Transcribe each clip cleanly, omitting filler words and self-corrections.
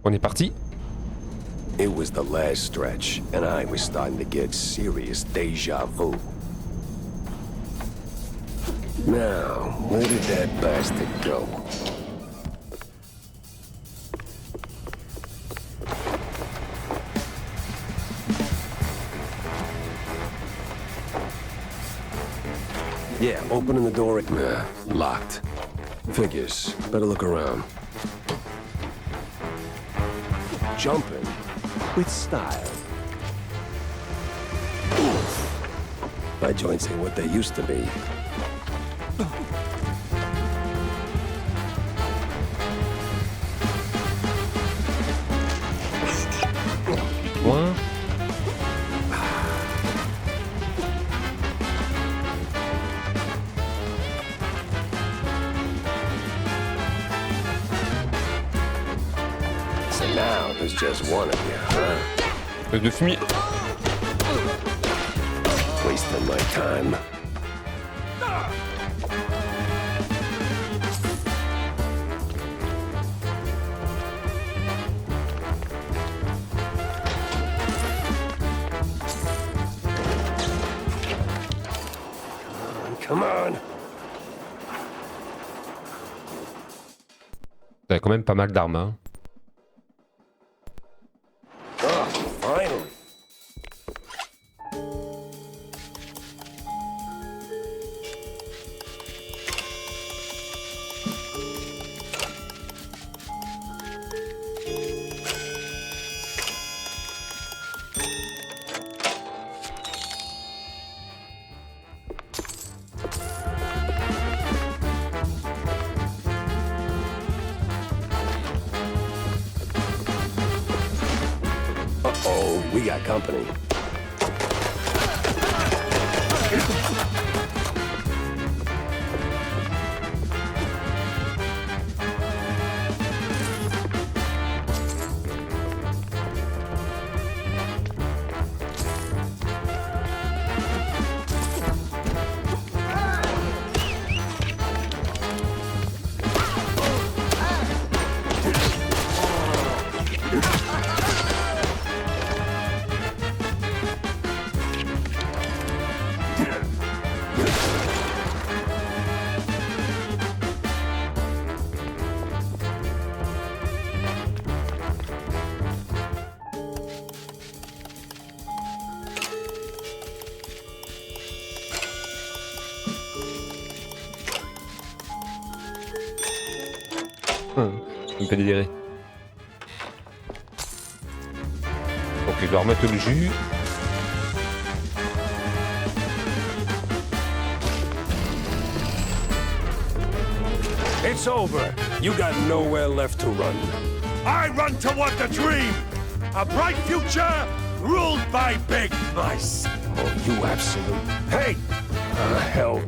On est parti. It was the last stretch, and I was starting to get serious deja vu. Now, where did that bastard go? Yeah, opening the door. Nah, locked. Figures. Better look around. Jumping with style. Oof. My joints ain't what they used to be. Loin. So now there's just one of you, huh? Espèce de fumier. Wasting my time. Come on. T'as quand même pas mal d'armes, hein. Oh, finally. Uh-oh, we got company. Ça me fait délirer. Ok, je dois remettre le jus. It's over. You got nowhere left to run. I run toward the dream! A bright future ruled by big mice! Oh, you absolute... Hey! Hell.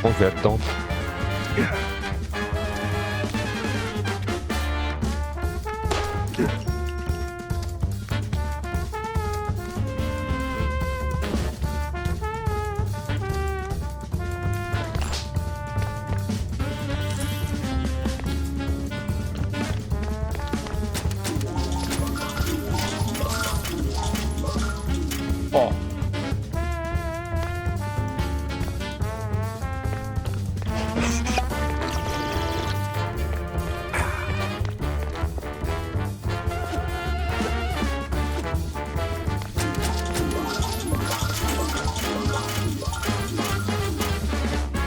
On fait attendre. Oh.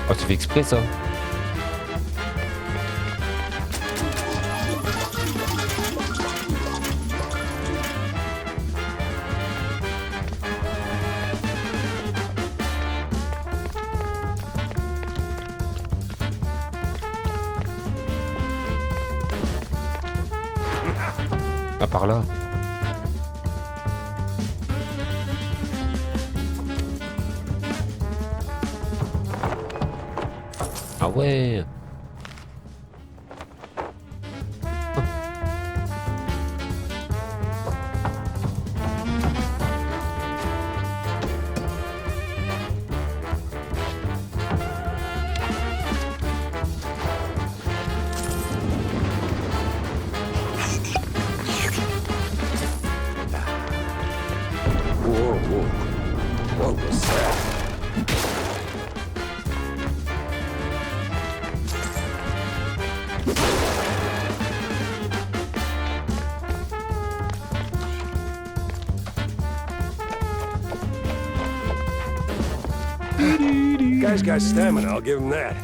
Oh, tu fais exprès ça? Ah, par là. Ah ouais. Whoa, whoa. What was that? Guy's got stamina, I'll give him that.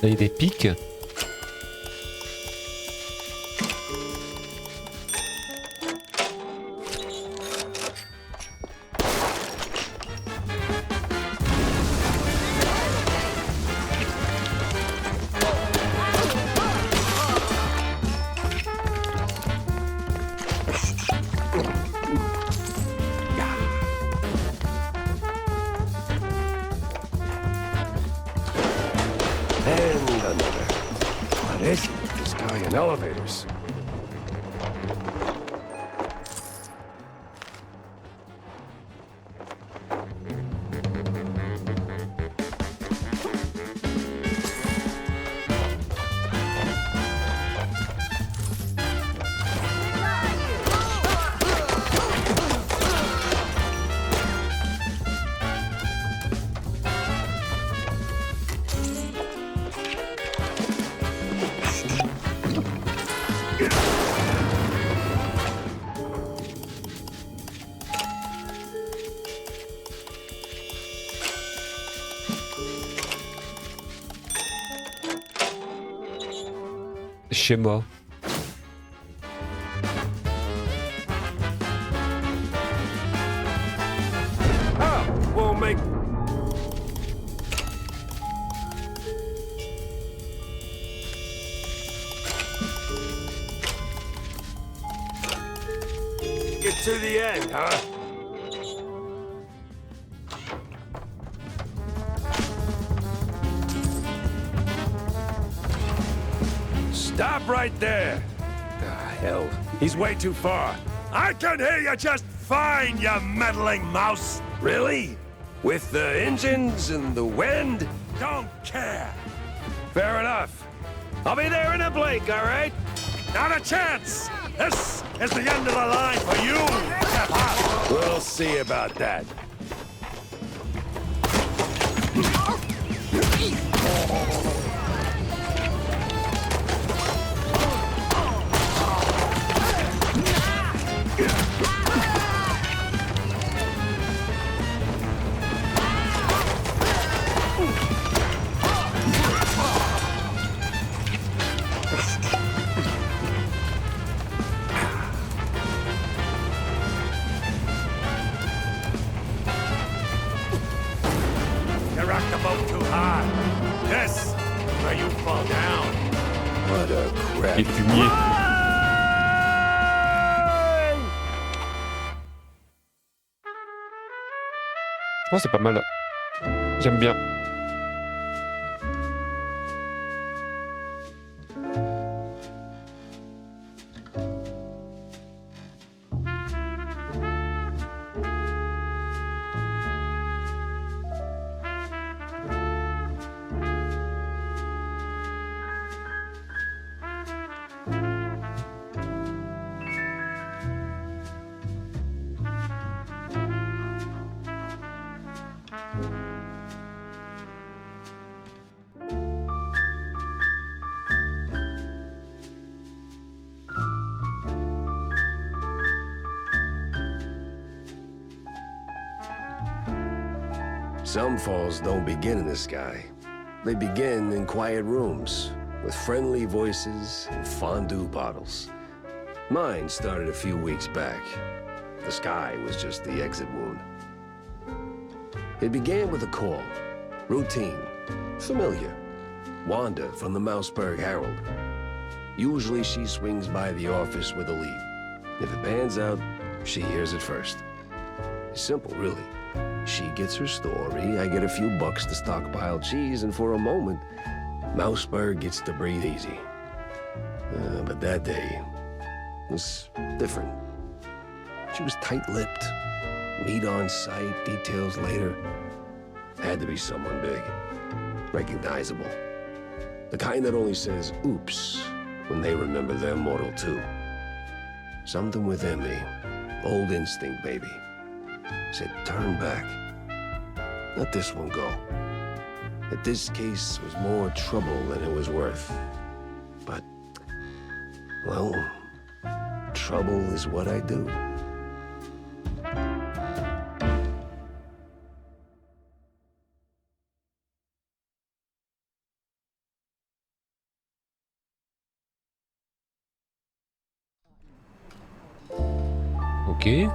Il y a des pics. And another. What is it with this guy in elevators? Chez moi. Oh, we'll make... Get to the end, huh? Stop right there! Ah, hell. He's way too far. I can hear you just fine, you meddling mouse. Really? With the engines and the wind? Don't care. Fair enough. I'll be there in a blink, all right? Not a chance. This is the end of the line for you, Step Hop. We'll see about that. You rock the boat too hard. This is where you fall down. What a crap. Les fumiers. Je pense que c'est pas mal. J'aime bien. Some falls don't begin in the sky. They begin in quiet rooms, with friendly voices and fondue bottles. Mine started a few weeks back. The sky was just the exit wound. It began with a call. Routine. Familiar. Wanda from the Mouseburg Herald. Usually she swings by the office with a lead. If it pans out, she hears it first. It's simple, really. She gets her story, I get a few bucks to stockpile cheese, and for a moment, Mouseburg gets to breathe easy. But that day was different. She was tight-lipped. Meat on sight, details later. Had to be someone big. Recognizable. The kind that only says, oops, when they remember they're mortal too. Something within me, old instinct, baby, said turn back. Let this one go. That this case was more trouble than it was worth. But, well, trouble is what I do. Ok.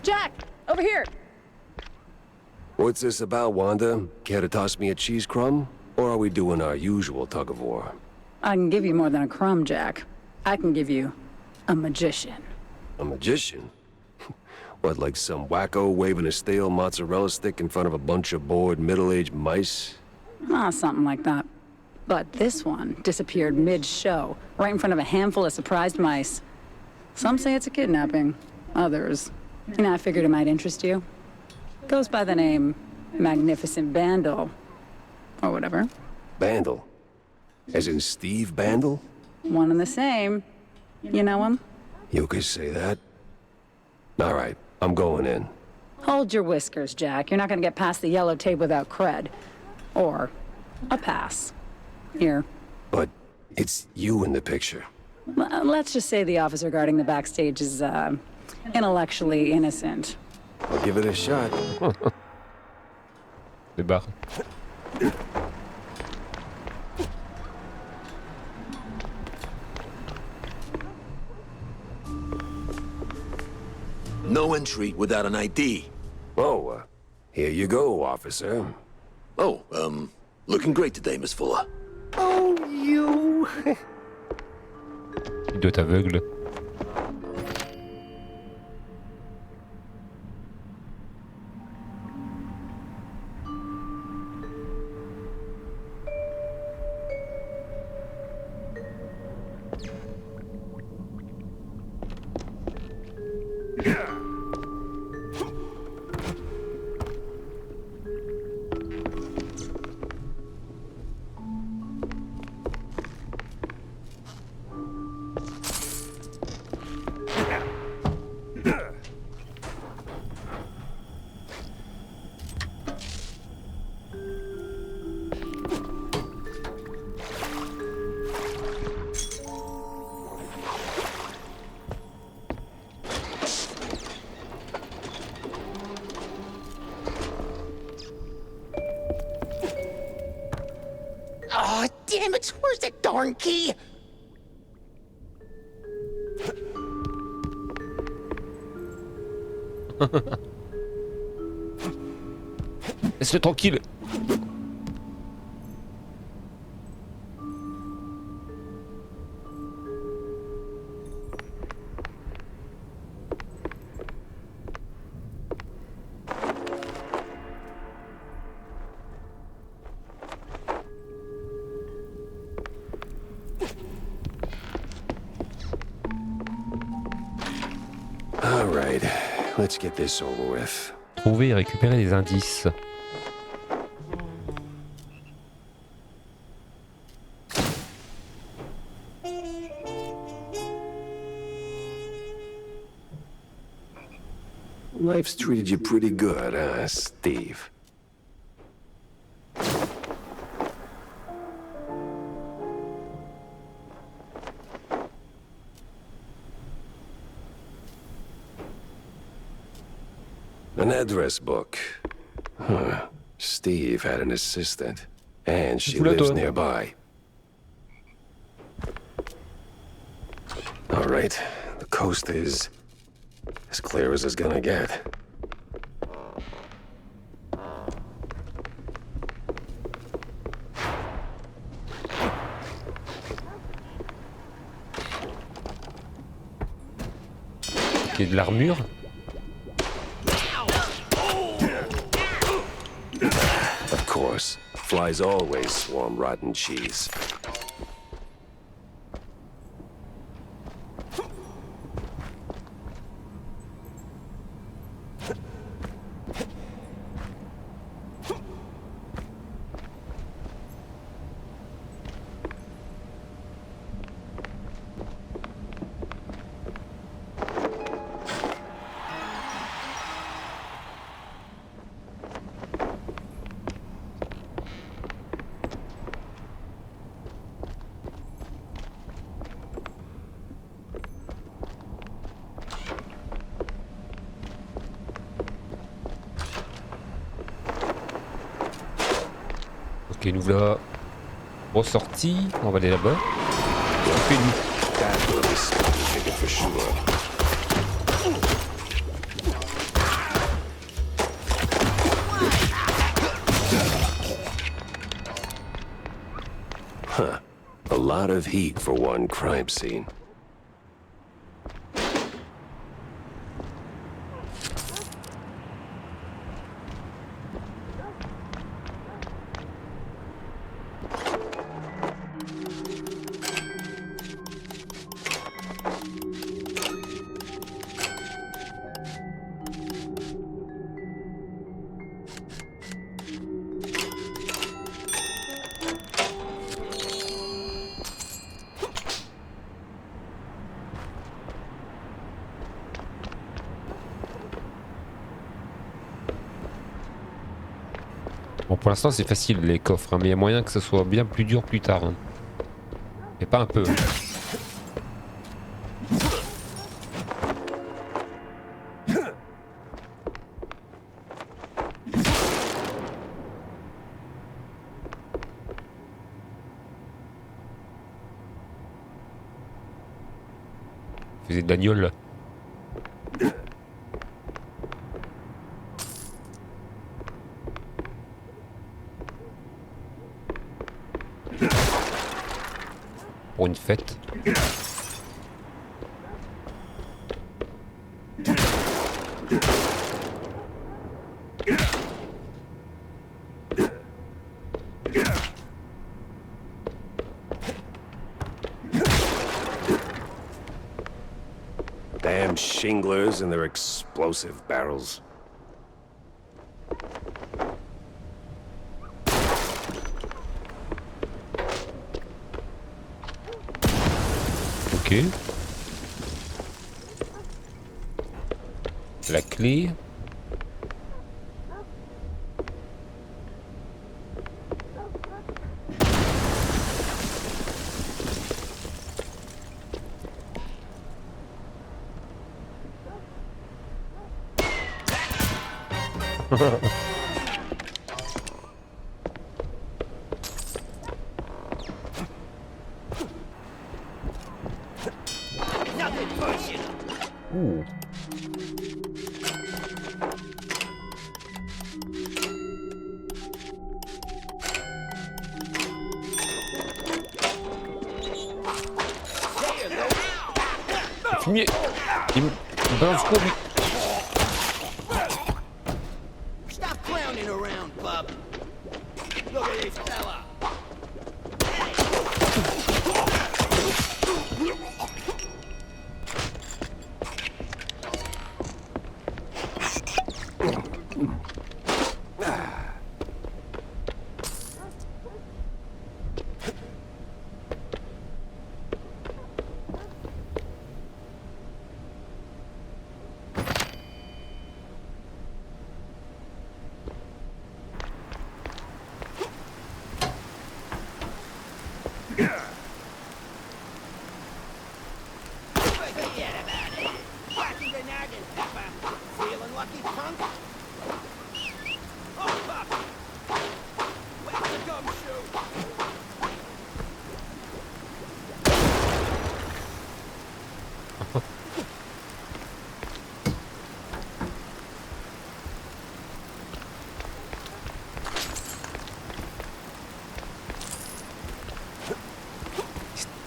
Jack, over here. What's this about, Wanda? Care to toss me a cheese crumb? Or are we doing our usual tug-of-war? I can give you more than a crumb, Jack. I can give you a magician. A magician? What, like some wacko waving a stale mozzarella stick in front of a bunch of bored middle-aged mice? Something like that. But this one disappeared mid-show, right in front of a handful of surprised mice. Some say it's a kidnapping. Others, I figured it might interest you. Goes by the name Magnificent Bandle. Or whatever. Bandle? As in Steve Bandle? One and the same. You know him? You could say that. All right, I'm going in. Hold your whiskers, Jack. You're not gonna get past the yellow tape without cred. Or a pass. Here. But it's you in the picture. Let's just say the officer guarding the backstage is, intellectually innocent. I'll give it a shot. Débarque. No entry without an ID. Oh, here you go, officer. Oh, looking great today, Miss Fuller. Oh, you... Il doit être aveugle. Oh, damn it! Where's that darn key? Laisse-le tranquille. All right, let's get this over with. Trouver et récupérer des indices. wife's treated you pretty good, huh, Steve? An address book. Huh. Steve had an assistant, and she lives nearby. All right, the coast is as clear as it's gonna get. Il y a de l'armure. Of course, flies always swarm rotten cheese. Ok, nous voilà ressortis. On va aller là-bas. Ok, nous. That will be speeding ticket for sure. Huh. A lot of heat for one crime scene. Bon, pour l'instant, c'est facile les coffres, hein, mais il y a moyen que ce soit bien plus dur plus tard. Hein. Et pas un peu. Hein. Faisait de l'agnole là. Pour une fête. Damn shinglers and their explosive barrels. Ok. La clé. Ouh. Fumier. Il me balance quoi lui? Stop clowning around, bub. Look at this fella.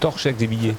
torche avec des billets.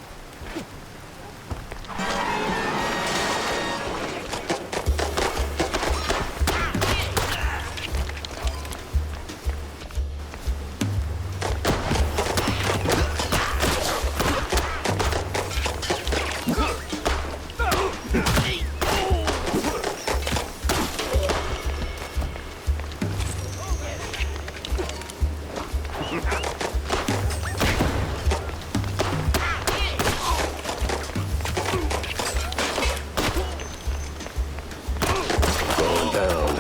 Going down.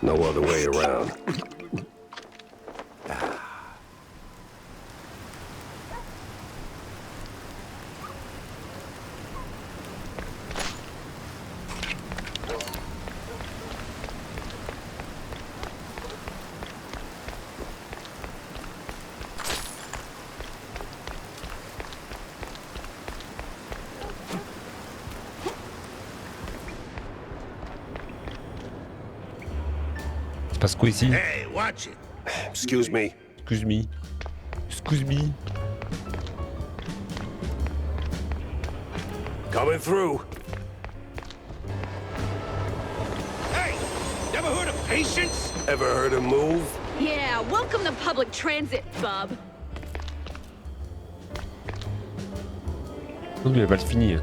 No other way around. C'est passe quoi ici? Hey, watch it. Excuse me. Excuse me. Excuse me. Coming through. Hey, never heard of patience? Ever heard him move? Yeah, welcome to public transit, bub. Non, il va pas le finir.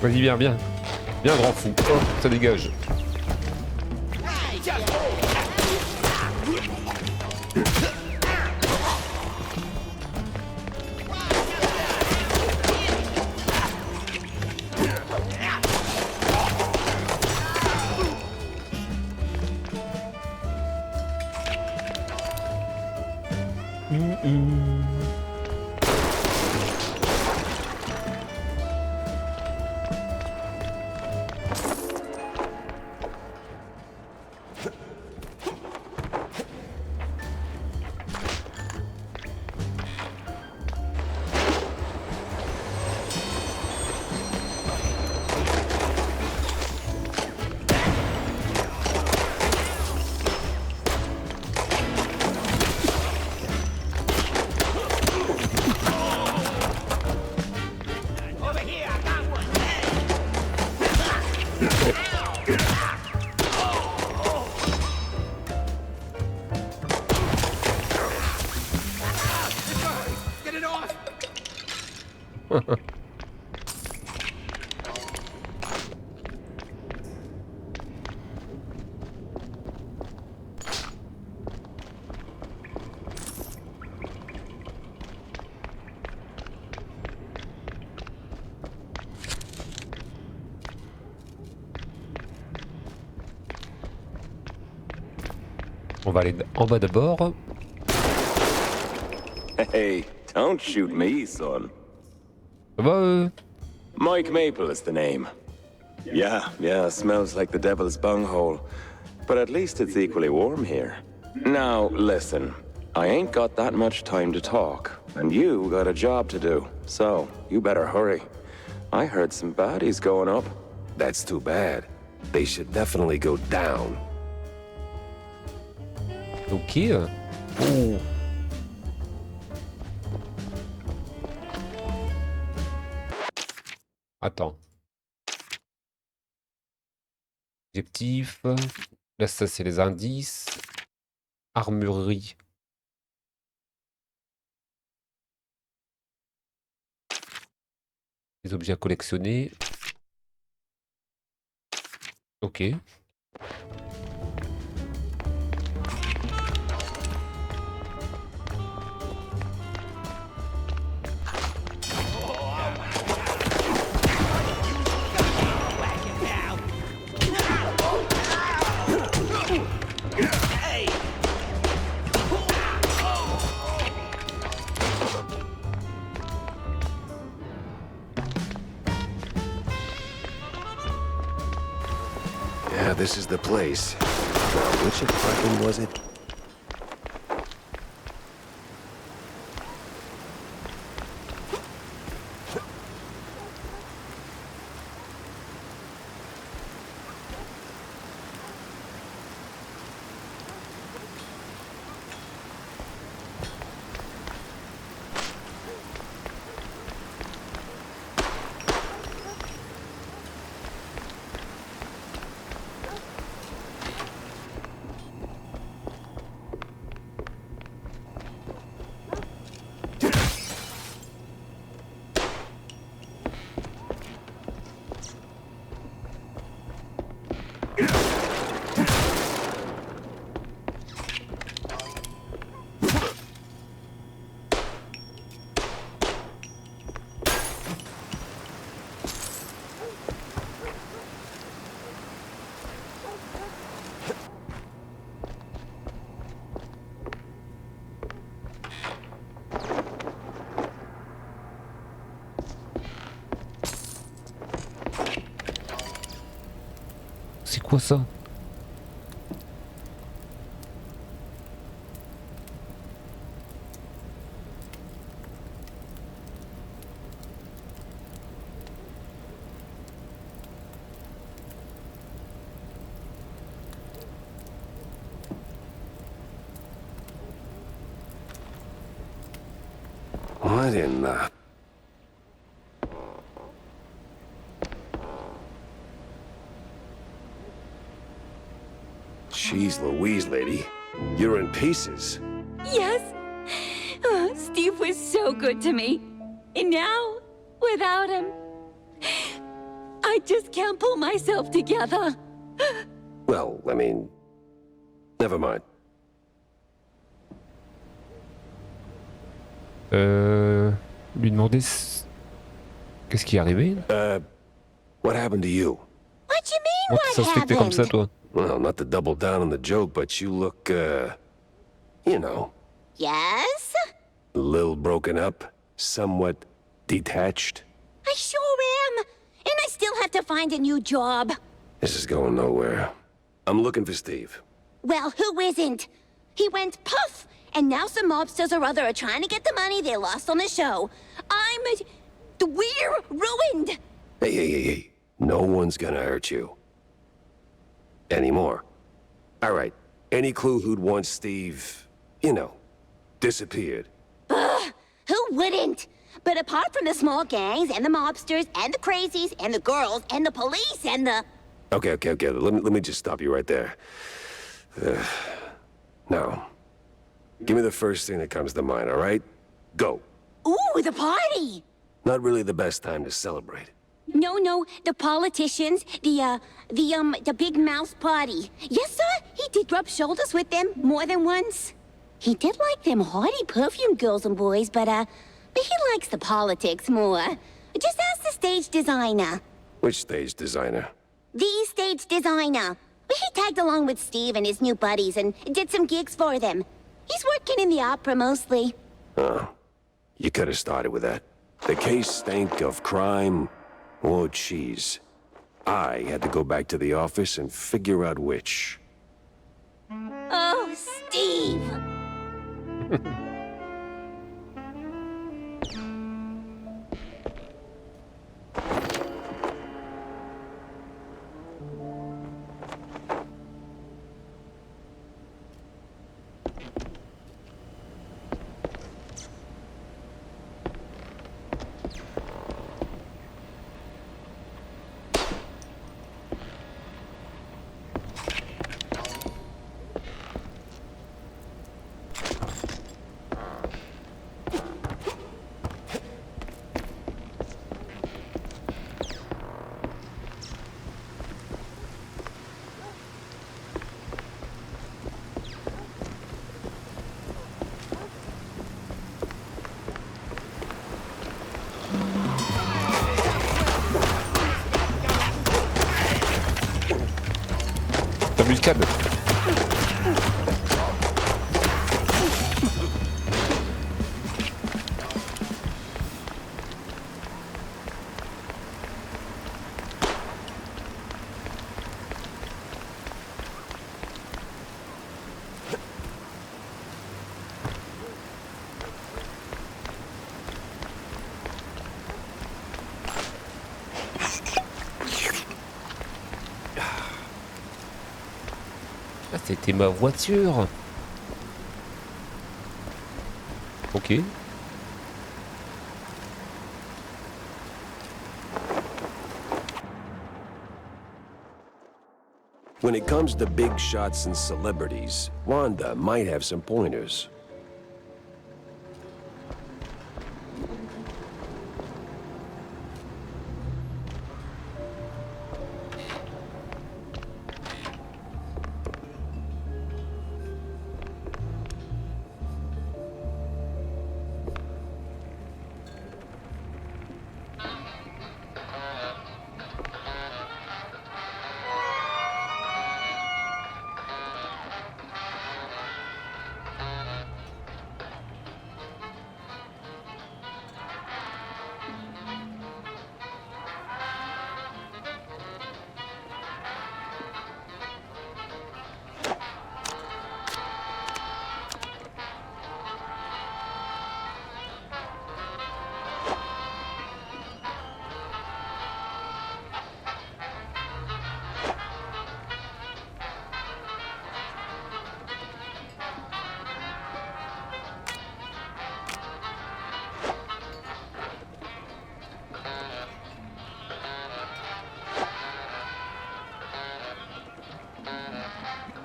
Vas-y, viens, viens. Viens, grand fou. Oh, ça dégage. On va aller en bas d'abord. Hey, don't shoot me, son. Ça va Mike Maple is the name. Yeah, smells like the devil's bunghole. But at least it's equally warm here. Now, listen. I ain't got that much time to talk, and you got a job to do. So, you better hurry. I heard some baddies going up. That's too bad. They should definitely go down. Ok. Oh. Attends. Objectif. Là, ça, c'est les indices. Armurerie. Les objets à collectionner. Ok. Yeah, this is the place. Now, which apartment was it? C'est quoi ça? What in the... Jeez Louise, lady. You're in pieces. Yes. Oh, Steve was so good to me. And now, without him, I just can't pull myself together. Well, I mean... Never mind. Lui demander qu'est-ce qui est arrivé? What happened to you? What you mean, Comment ça se fait que t'es comme ça, toi? Well, not to double down on the joke, but you look, you know, Yes? a little broken up, somewhat detached. I sure am. And I still have to find a new job. This is going nowhere. I'm looking for Steve. Well, who isn't? He went puff, and now some mobsters or other are trying to get the money they lost on the show. We're ruined. Hey. No one's gonna hurt you. Anymore. All right. Any clue who'd want Steve, you know, disappeared? Who wouldn't? But apart from the small gangs and the mobsters and the crazies and the girls and the police and the... Okay. Let me just stop you right there. Now, give me the first thing that comes to mind, all right? Go. Ooh, the party! Not really the best time to celebrate. No, the politicians, the big mouse party. Yes, sir, he did rub shoulders with them more than once. He did like them haughty perfume girls and boys, but he likes the politics more. Just ask the stage designer. Which stage designer? The stage designer. He tagged along with Steve and his new buddies and did some gigs for them. He's working in the opera mostly. Oh, you could have started with that. The case stank of crime or cheese. I had to go back to the office and figure out which. Oh, Steve! Embuscade. Ah, c'était ma voiture. Ok. When it comes to big shots and celebrities, Wanda might have some pointers.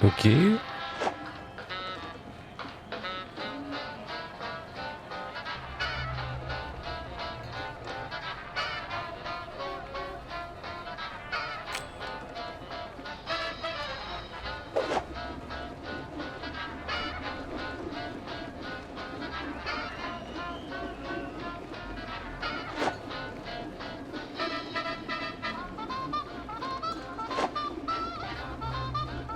Ok.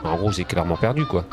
En gros, j'ai clairement perdu, quoi.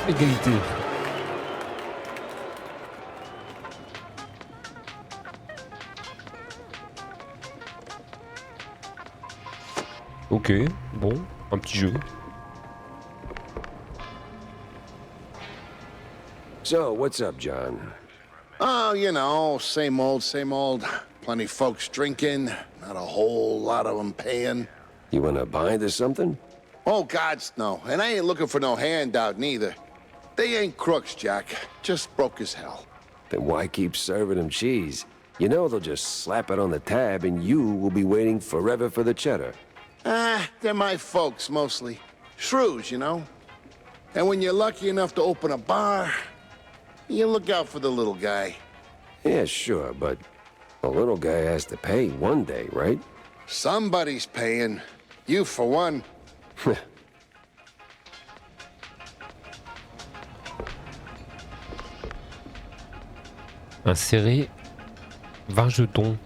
Égalité. Ok, bon, un petit jeu. So, what's up, John? Oh, you know, same old, same old. Plenty folks drinking, not a whole lot of them paying. You wanna bind or something? Oh, gods, no. And I ain't looking for no handout, neither. They ain't crooks, Jack. Just broke as hell. Then why keep serving them cheese? You know they'll just slap it on the tab and you will be waiting forever for the cheddar. Ah, they're my folks, mostly. Shrews, you know? And when you're lucky enough to open a bar, you look out for the little guy. Yeah, sure, but the little guy has to pay one day, right? Somebody's paying. You, for one. Insérer 20 jetons.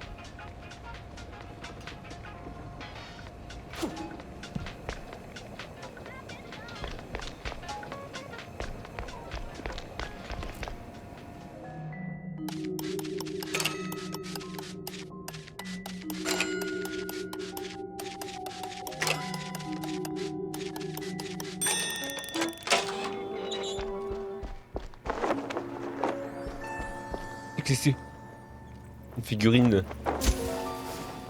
Qu'est-ce que c'est? Une figurine.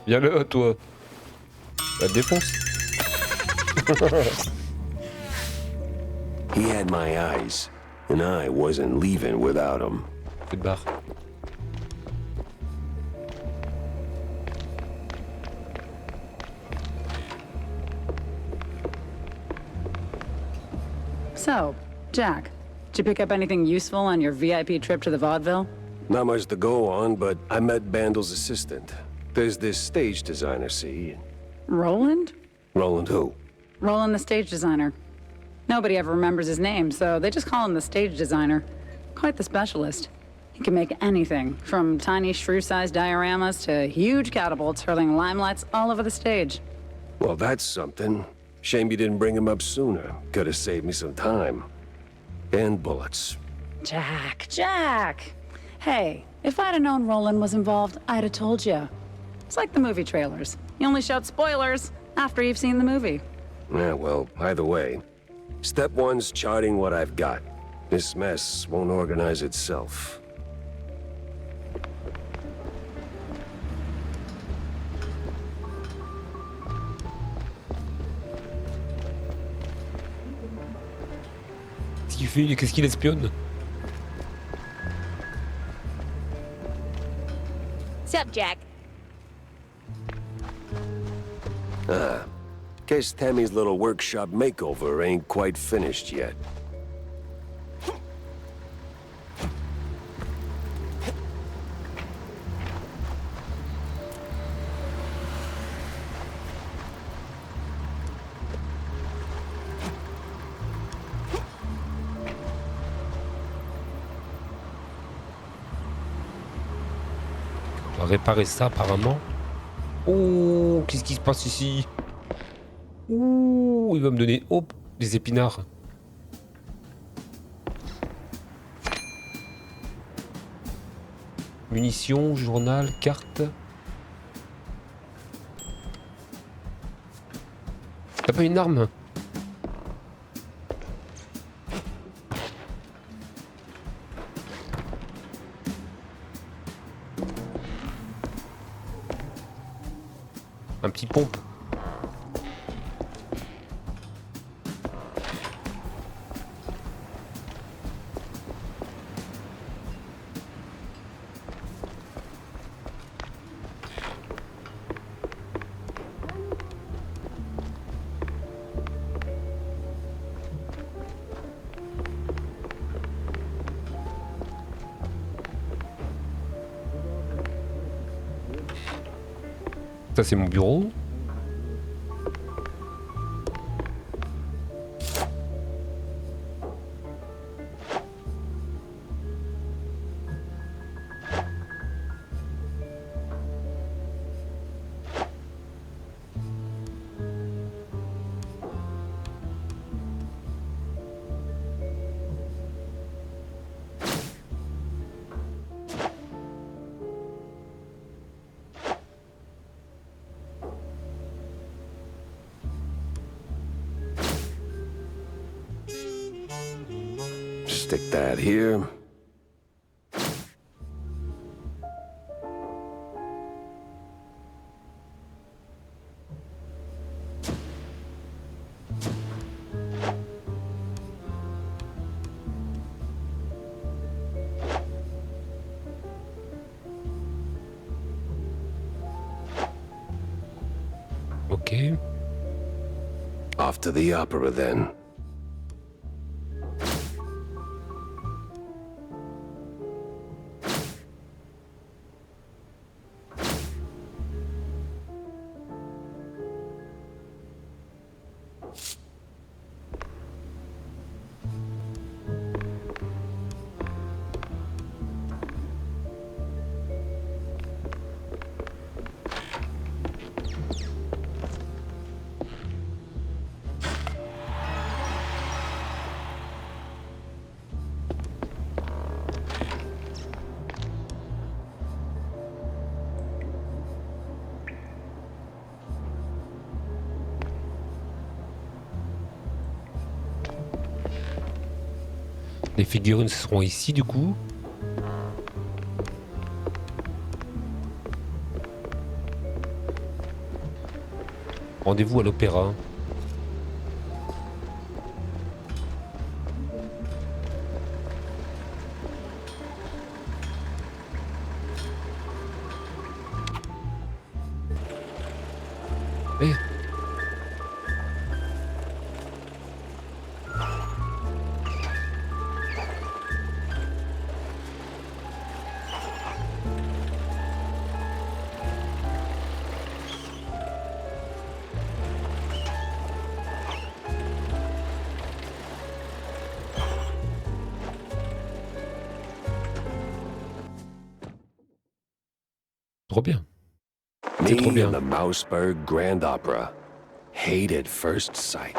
Viens là, toi. La défonce. He had my eyes, and I wasn't leaving without him. Fais de barre. So, Jack, did you pick up anything useful on your VIP trip to the vaudeville? Not much to go on, but I met Bandel's assistant. There's this stage designer, see? Roland? Roland who? Roland, the stage designer. Nobody ever remembers his name, so they just call him the stage designer. Quite the specialist. He can make anything, from tiny shrew-sized dioramas to huge catapults hurling limelights all over the stage. Well, that's something. Shame you didn't bring him up sooner. Could have saved me some time. And bullets. Jack! Hey, if I'd have known Roland was involved, I'd have told you. It's like the movie trailers. You only shout spoilers after you've seen the movie. Yeah, well, either way. Step one's charting what I've got. This mess won't organize itself. Qu'est-ce qu'il fait? Qu'est-ce qu'il espionne? Sup, Jack? Guess Tammy's little workshop makeover ain't quite finished yet. On va réparer ça apparemment. Oh, qu'est-ce qui se passe ici? Ouh, il va me donner des épinards. Munitions, journal, carte. T'as pas une arme? Un petit pompe. Ça c'est mon bureau. Stick that here. Ok. Off to the opera then. Les figurines seront ici du coup. Rendez-vous à l'opéra. Eh. Trop bien. C'est trop Me bien. and the Mouseburg Grand Opera. Hate at first sight.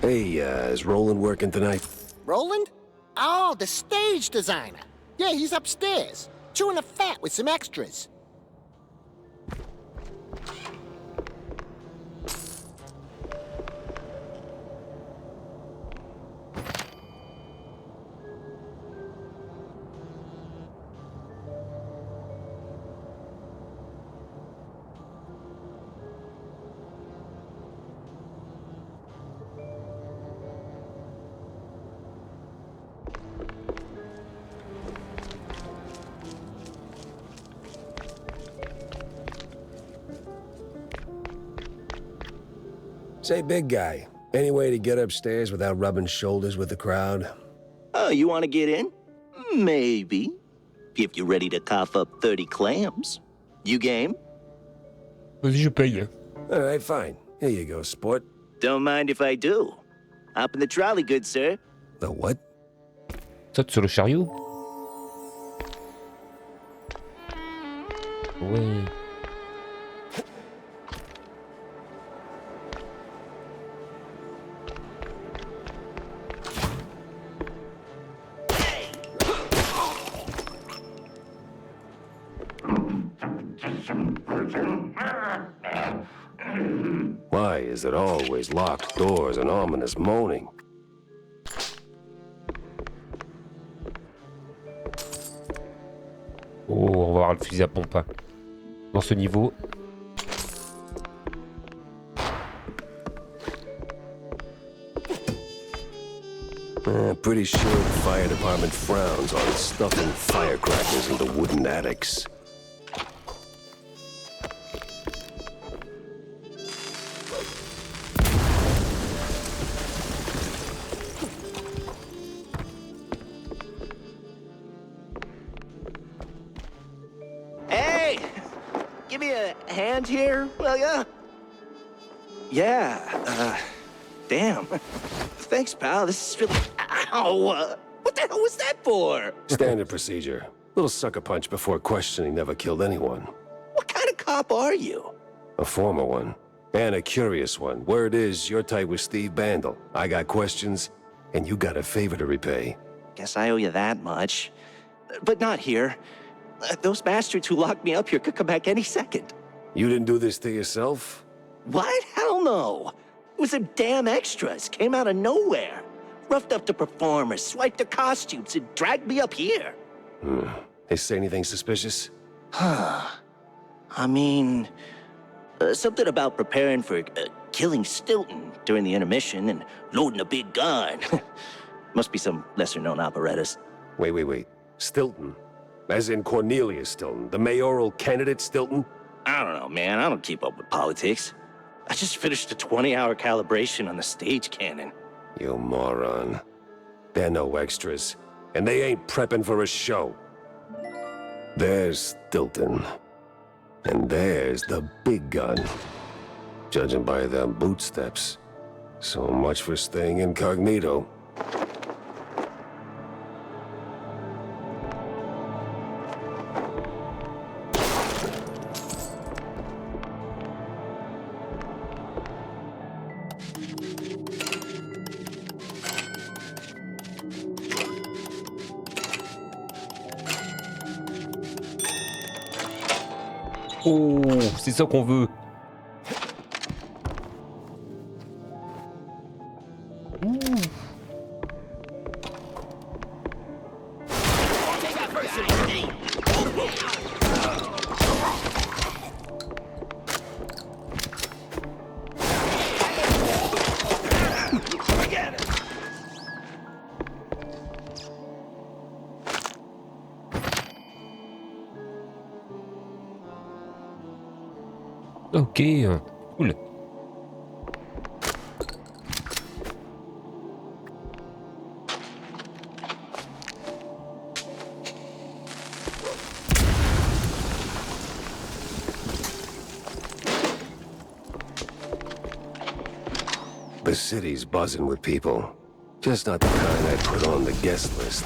Hey, is Roland working tonight? Roland? Oh, the stage designer. Yeah, he's upstairs, chewing the fat with some extras. Say, big guy, any way to get upstairs without rubbing shoulders with the crowd? Oh, you want to get in? Maybe. If you're ready to cough up 30 clams. You game? Vas-y, je paye. All right, fine. Here you go, sport. Don't mind if I do. Hop in the trolley, good sir. The what? Saute sur le chariot. Ouais. Why is it always locked doors and ominous moaning? Oh, on va voir le fusil à pompe. Hein. Dans ce niveau. Pretty sure the fire department frowns on stuffing firecrackers into wooden attics. Hey! Give me a hand here, will ya? Yeah, damn. Thanks, pal. This is really... Ow! What the hell was that for? Standard procedure. Little sucker punch before questioning never killed anyone. What kind of cop are you? A former one. And a curious one. Word is, you're tight with Steve Bandel. I got questions, and you got a favor to repay. Guess I owe you that much. But not here. Those bastards who locked me up here could come back any second. You didn't do this to yourself? What? Hell no. It was them damn extras. Came out of nowhere. Roughed up the performers, swiped their costumes, and dragged me up here. They say anything suspicious? I mean, something about preparing for killing Stilton during the intermission and loading a big gun. Must be some lesser-known operettas. Wait. Stilton? As in Cornelius Stilton, the mayoral candidate Stilton? I don't know, man. I don't keep up with politics. I just finished a 20-hour calibration on the stage cannon. You moron. They're no extras, and they ain't prepping for a show. There's Stilton. And there's the big gun. Judging by them bootsteps. So much for staying incognito. Oh, c'est ça qu'on veut. Ok, cool. The city's buzzing with people. Just not the kind I put on the guest list.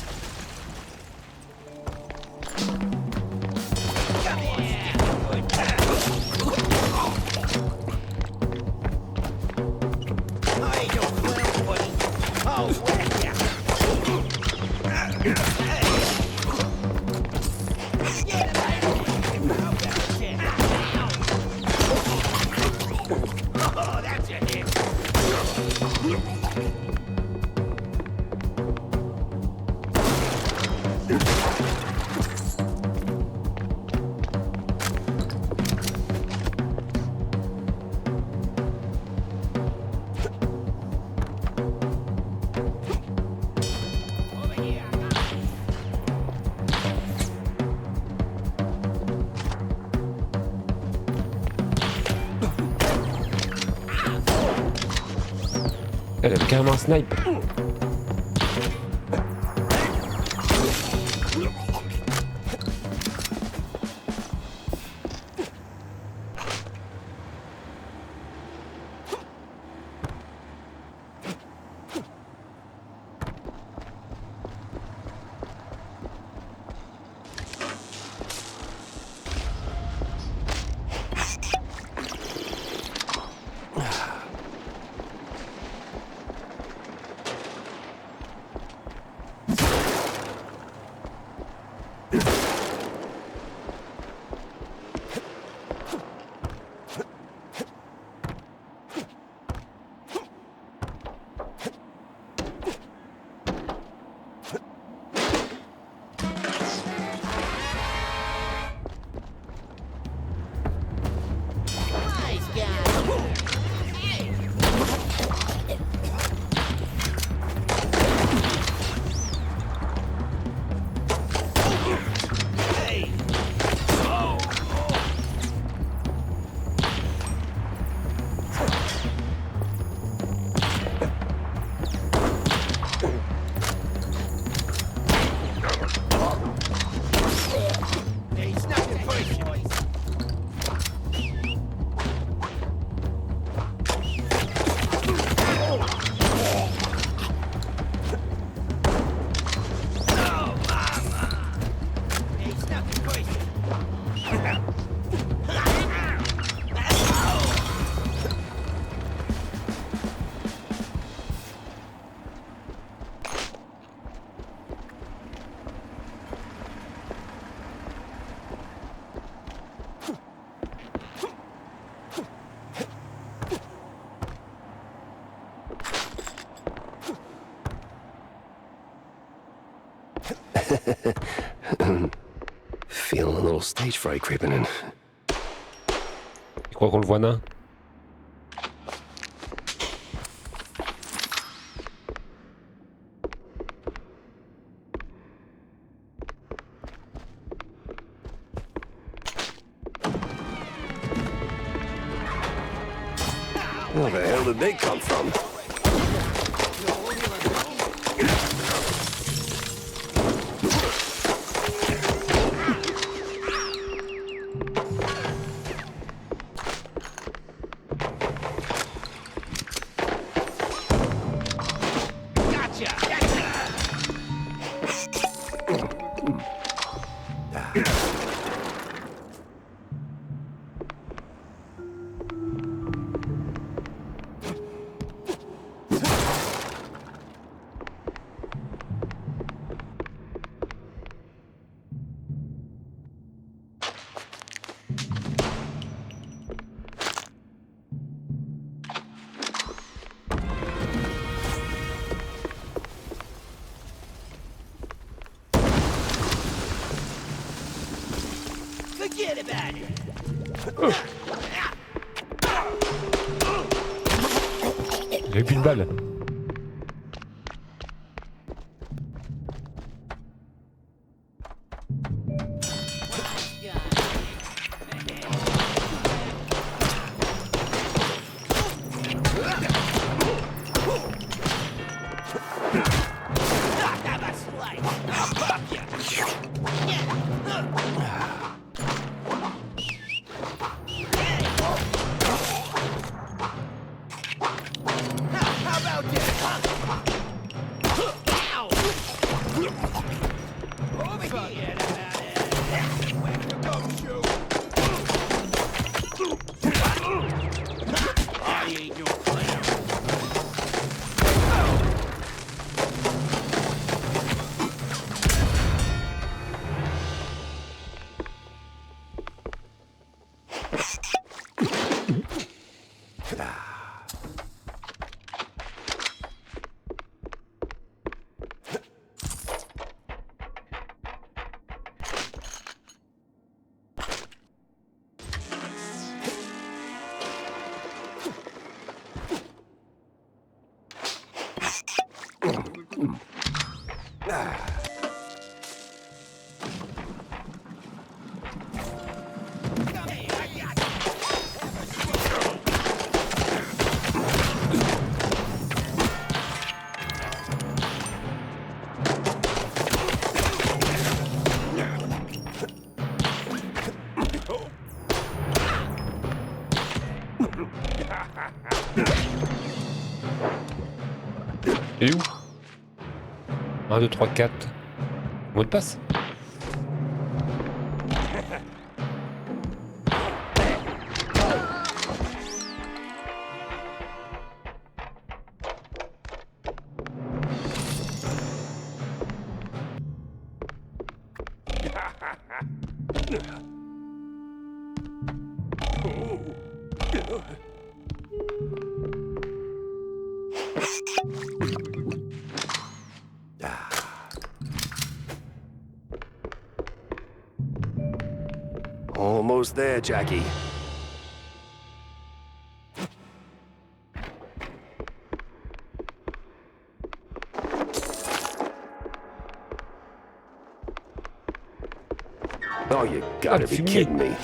Elle avait carrément un snipe. Feeling a little stage fright creeping in. Tu crois qu'on le voit nain? Where the hell did they come from? J'ai eu une balle. Et où 1, 2, 3, 4. Mot de passe. Almost there, Jackie. Oh, you gotta be kidding me.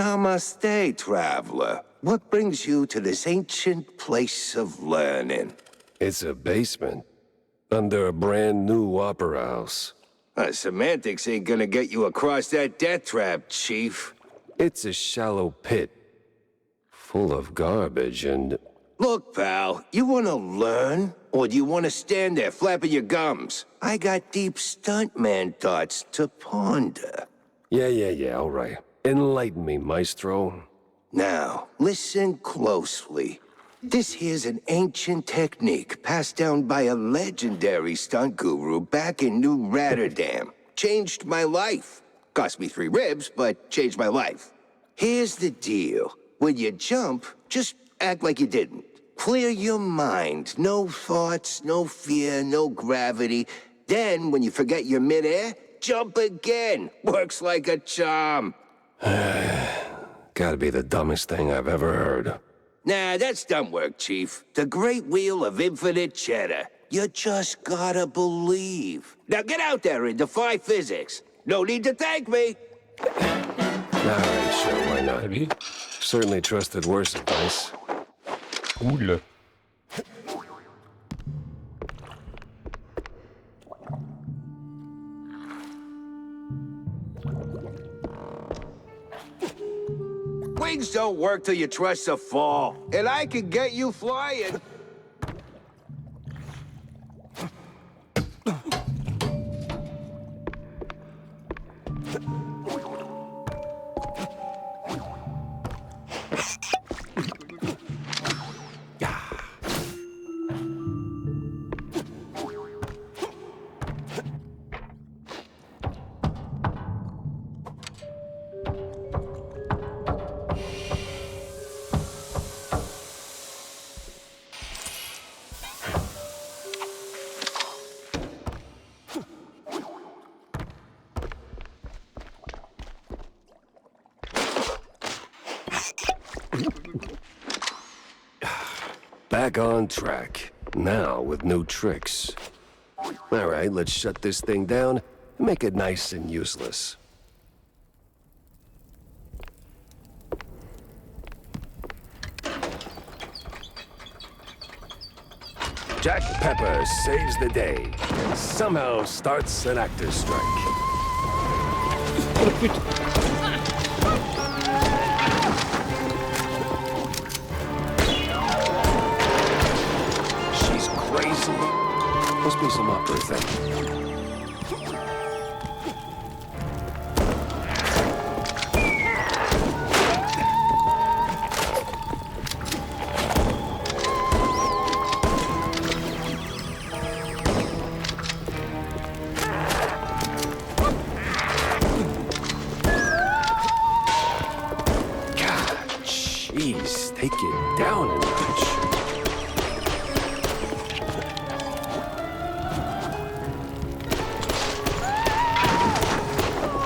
Namaste, traveler. What brings you to this ancient place of learning? It's a basement. Under a brand new opera house. Semantics ain't gonna get you across that death trap, Chief. It's a shallow pit. Full of garbage and... Look, pal, you wanna learn? Or do you wanna stand there flapping your gums? I got deep stuntman thoughts to ponder. Yeah, all right. Enlighten me, maestro. Now, listen closely. This here's an ancient technique passed down by a legendary stunt guru back in New Rotterdam. Changed my life. Cost me 3 ribs, but changed my life. Here's the deal. When you jump, just act like you didn't. Clear your mind. No thoughts, no fear, no gravity. Then, when you forget you're midair, jump again. Works like a charm. Gotta be the dumbest thing I've ever heard. Nah, that's dumb work, Chief. The great wheel of infinite cheddar. You just gotta believe. Now get out there and defy physics. No need to thank me. Alright, sure, why not? Salut. Certainly trusted worse advice. Cool. Wings don't work till you trust a fall. And I can get you flying. Back on track. Now with new tricks. Alright, let's shut this thing down and make it nice and useless. Jack Pepper saves the day and somehow starts an actor's strike. She's crazy. Must be some opera thing. Jeez, take it down a notch.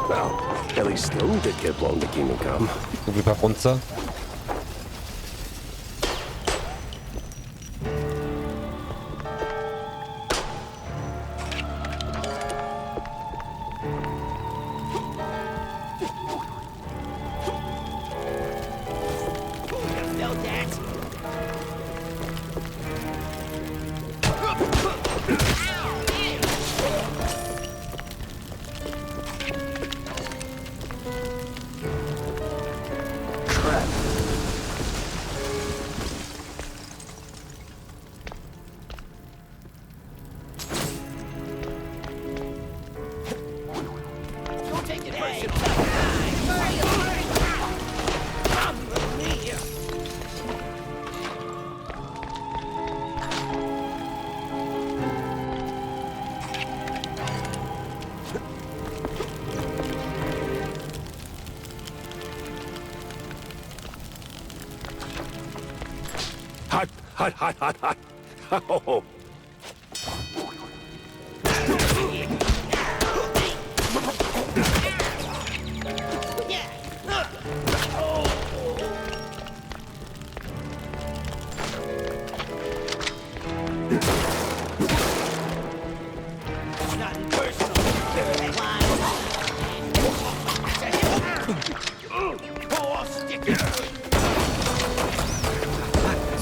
Well, at least Stone did get blown to Kingdom Come. N'oublie pas prendre ça. Hot. Oh.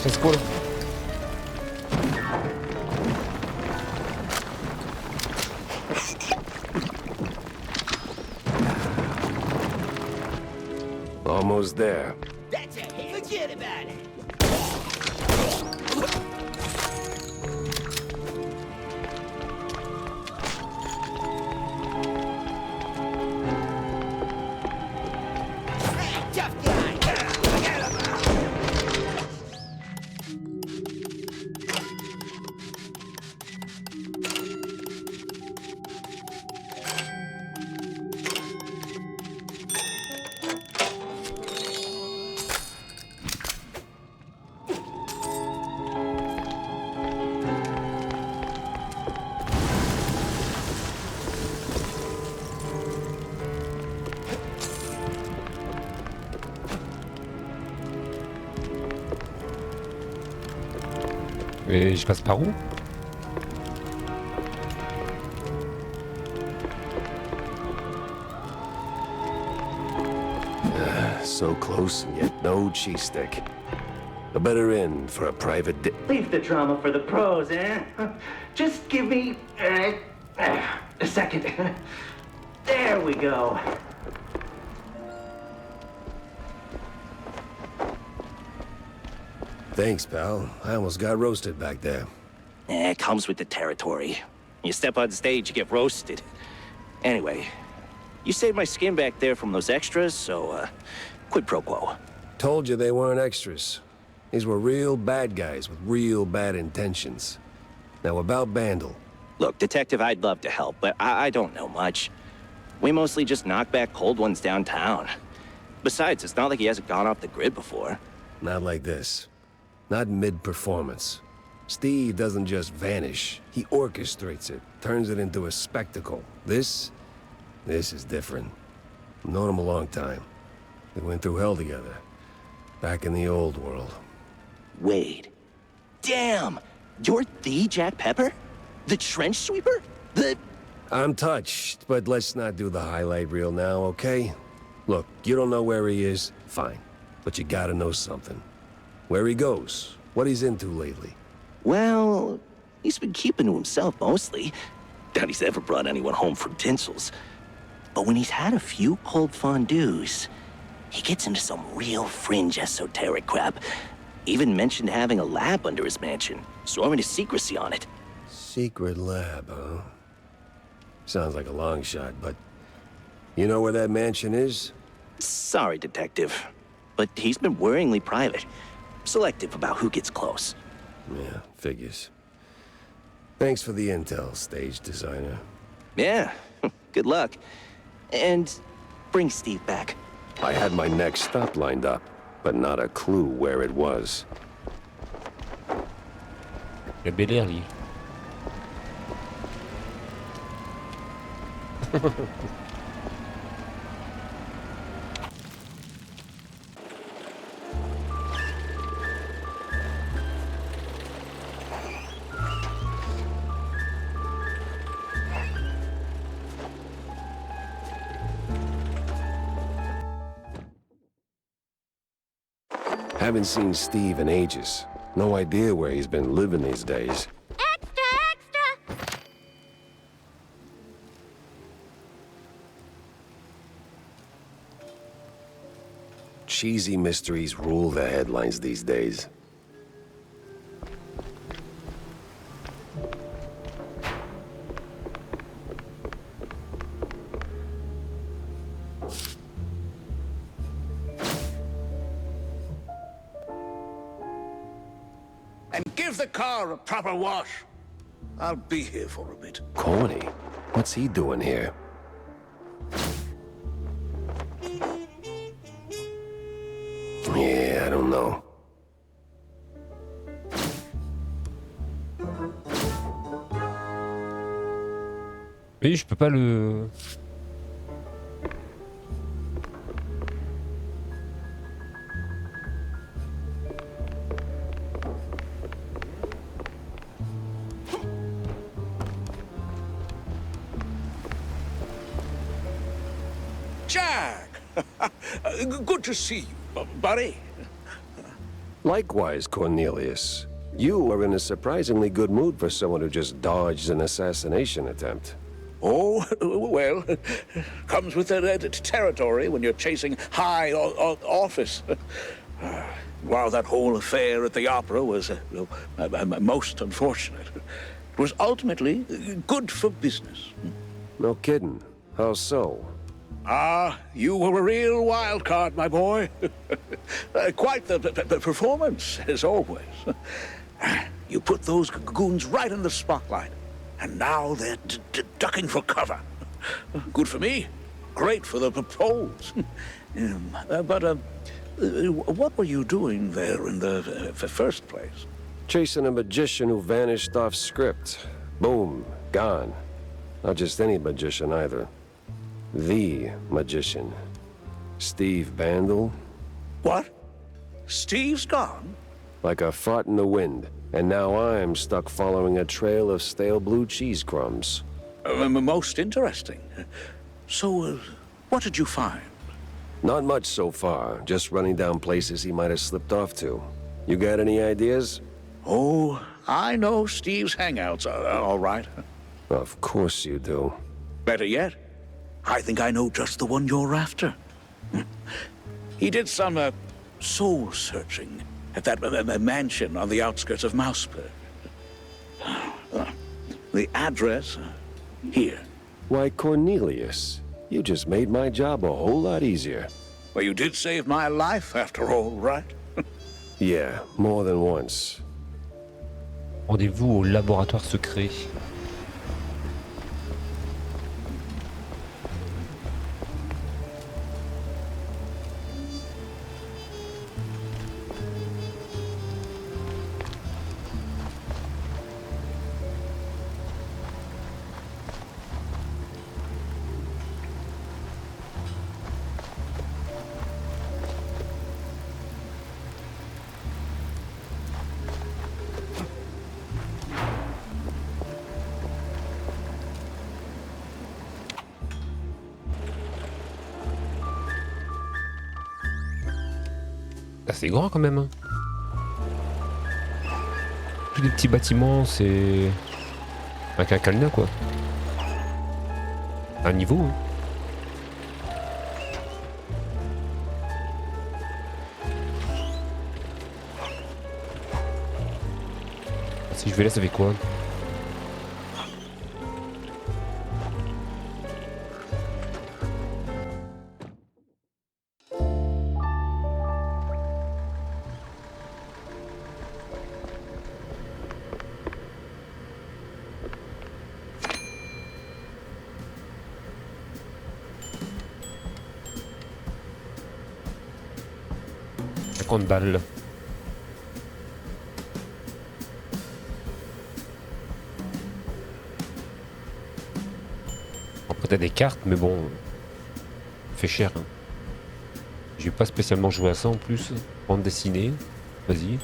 Let's go là. Almost there. That's it. Forget about it. Tough guy. Forget about it. Et je passe par où? So close and yet no cheese stick. A better end for a private Leave the drama for the pros, eh? Just give me a second. There we go. Thanks, pal. I almost got roasted back there. It comes with the territory. You step on stage, you get roasted. Anyway, you saved my skin back there from those extras, so quid pro quo. Told you they weren't extras. These were real bad guys with real bad intentions. Now about Bandle. Look, Detective, I'd love to help, but I don't know much. We mostly just knock back cold ones downtown. Besides, it's not like he hasn't gone off the grid before. Not like this. Not mid-performance. Steve doesn't just vanish. He orchestrates it, turns it into a spectacle. This is different. I've known him a long time. They went through hell together. Back in the old world. Wade. Damn! You're the Jack Pepper? The trench sweeper? The... I'm touched, but let's not do the highlight reel now, okay? Look, you don't know where he is? Fine. But you gotta know something. Where he goes, what he's into lately. Well, he's been keeping to himself mostly. Doubt he's ever brought anyone home from Tinsel's. But when he's had a few cold fondues, he gets into some real fringe esoteric crap. Even mentioned having a lab under his mansion, sworn to secrecy on it. Secret lab, huh? Sounds like a long shot, but... You know where that mansion is? Sorry, Detective, but he's been worryingly private. Selective about who gets close. Yeah, figures. Thanks for the intel, stage designer. Yeah, good luck. And bring Steve back. I had my next stop lined up, but not a clue where it was. Le Bel Air, lui. Haven't seen Steve in ages. No idea where he's been living these days. Extra, extra! Cheesy mysteries rule the headlines these days. And give the car a proper wash. I'll be here for a bit. Corny? What's he doing here? Yeah, I don't know. Oui, je peux pas le... Jack! Good to see you, buddy. Likewise, Cornelius. You are in a surprisingly good mood for someone who just dodged an assassination attempt. Oh, well, comes with the territory when you're chasing high office. While that whole affair at the opera was most unfortunate, it was ultimately good for business. No kidding. How so? You were a real wild card, my boy. Quite the performance, as always. You put those goons right in the spotlight, and now they're ducking for cover. Good for me. Great for the polls. But what were you doing there in the first place? Chasing a magician who vanished off script. Boom. Gone. Not just any magician either. The magician. Steve Bandel. What? Steve's gone? Like a fart in the wind. And now I'm stuck following a trail of stale blue cheese crumbs. Most interesting. So, what did you find? Not much so far. Just running down places he might have slipped off to. You got any ideas? Oh, I know Steve's hangouts are all right. Of course you do. Better yet, I think I know just the one you're after. He did some soul-searching at that mansion on the outskirts of Mouseburg. The address, here. Why, Cornelius, you just made my job a whole lot easier. Well, you did save my life, after all, right? Yeah, more than once. Rendez-vous au laboratoire secret. C'est grand quand même. Tous les petits bâtiments, c'est avec un cadenas quoi. Un niveau. Hein. Si je vais là, ça fait quoi? Balles. Après t'as des cartes mais bon ça fait cher hein. J'ai pas spécialement joué à ça en plus. Bande dessinée. Vas-y.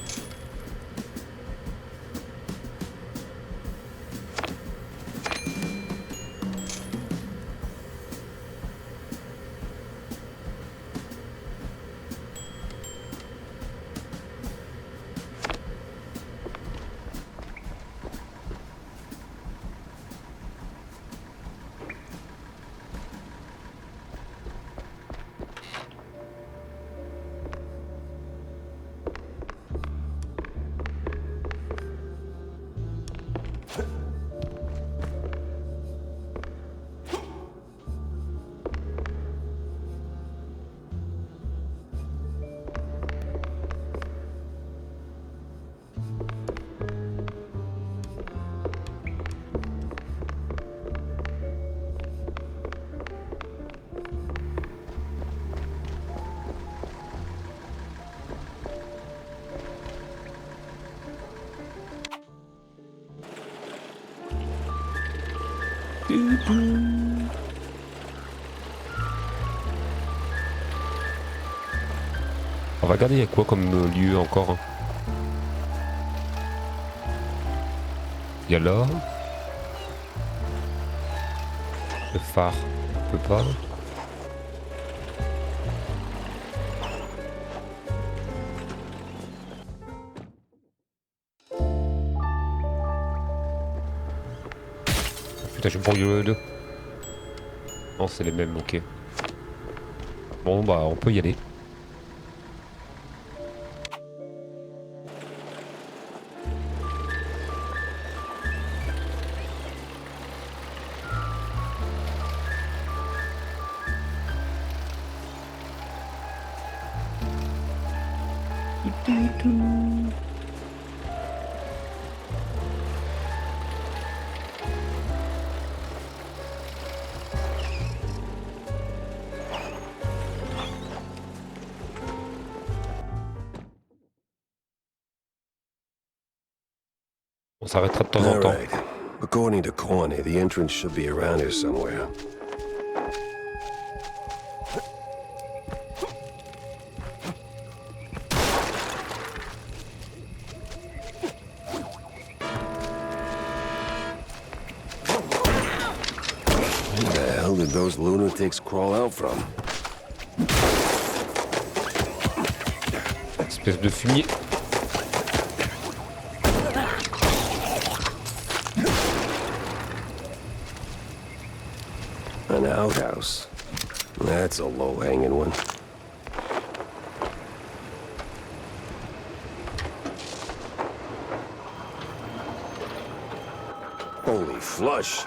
On va regarder il y a quoi comme lieu encore. Il y a l'or. Le phare, on peut pas. Putain, je prends le 2. Non, c'est les mêmes, ok. Bon, bah, on peut y aller. On s'arrêtera de temps en All temps. right. According to Corny, the entrance should be around here somewhere. Where the hell did those lunatics crawl out from? Espèce de fumier. An outhouse. That's a low-hanging one. Holy flush.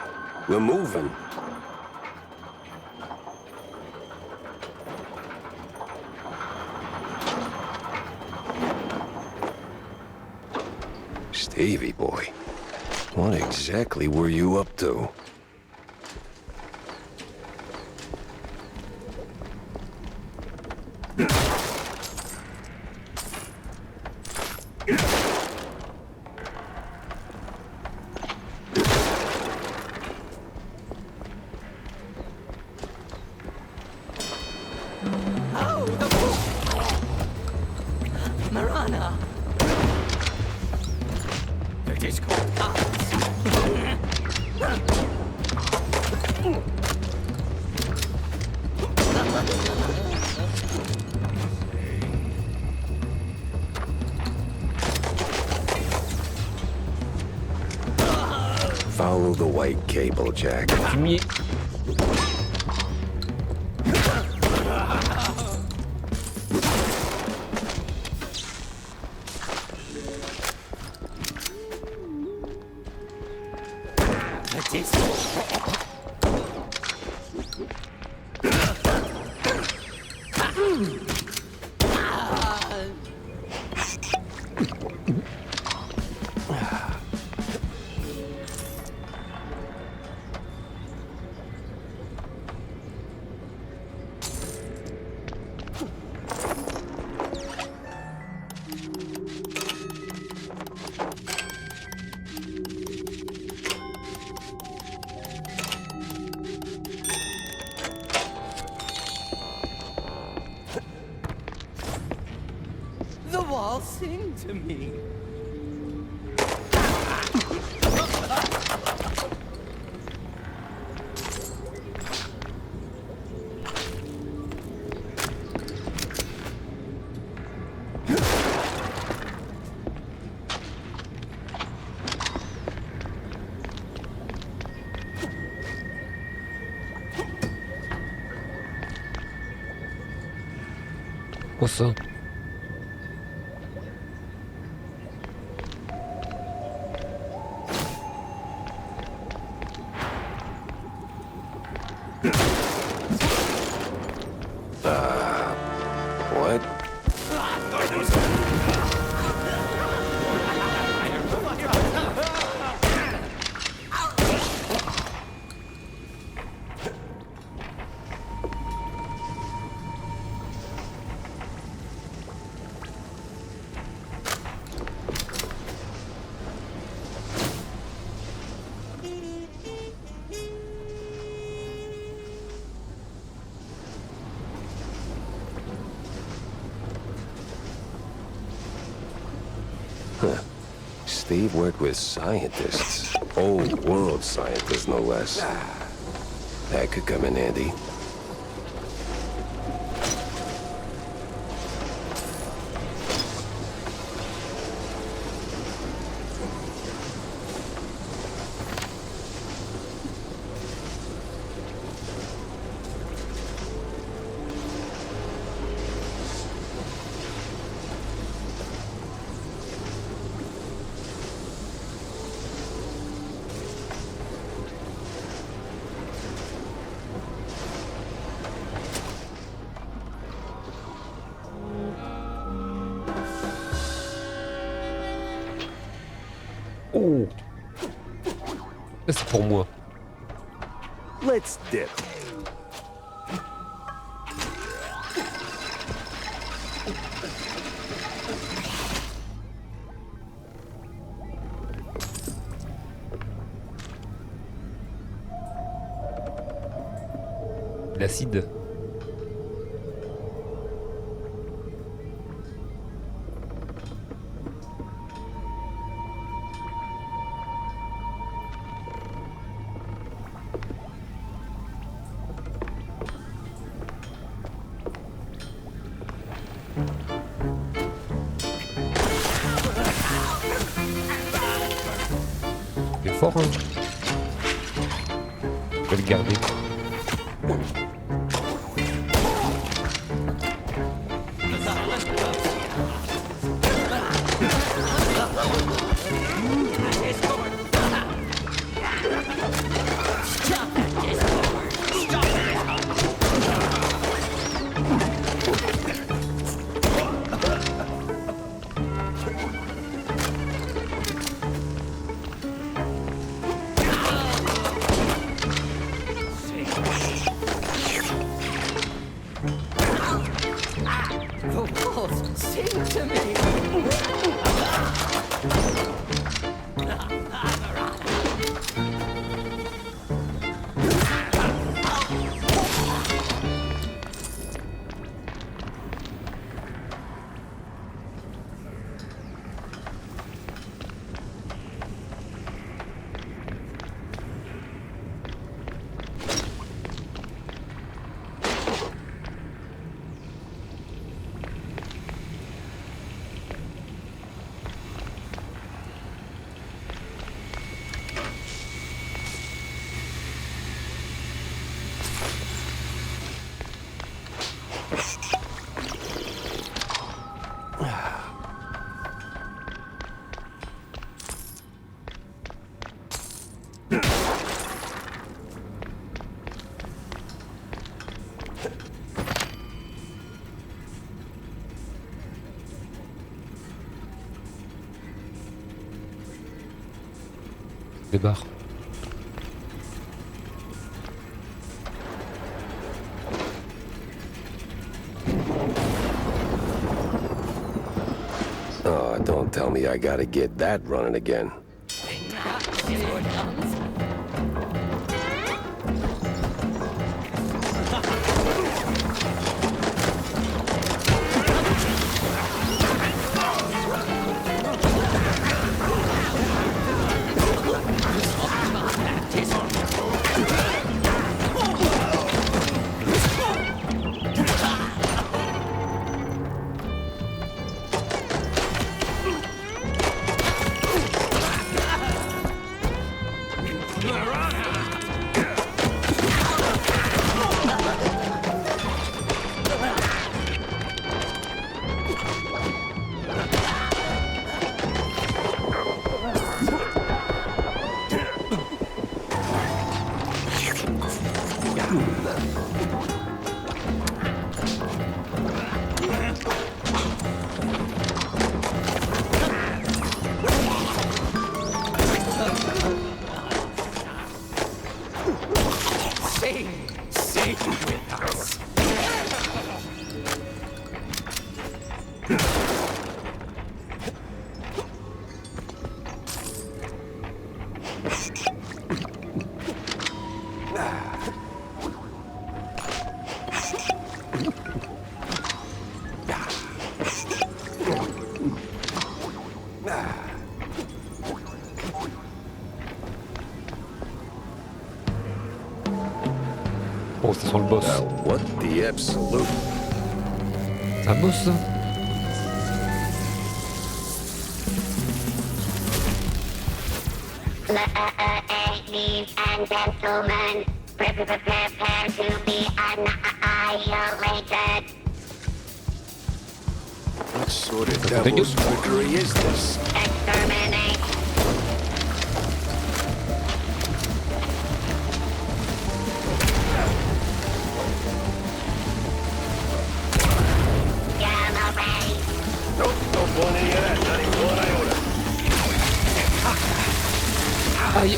We're moving. Stevie boy, what exactly were you up to? Marana! The disco Follow the white cable, Jack. Fumier. The walls sing to me. Quoi ça? What? Steve worked with scientists. Old world scientists, no less. That could come in handy. Oh. Ça, c'est pour moi. Let's dip. L'acide. Il est fort, hein. Je vais le garder. Débarre. Oh, don't tell me I gotta get that running again. Sing with us. Oh, c'est sur le boss. What the absolute? C'est un boss, ça? Ladies and gentlemen, prepare to be annihilated. What sort of devil's trickery is this? Exterminate. Gamma ray. Nope, don't want any of that, not even one iota. Aïe.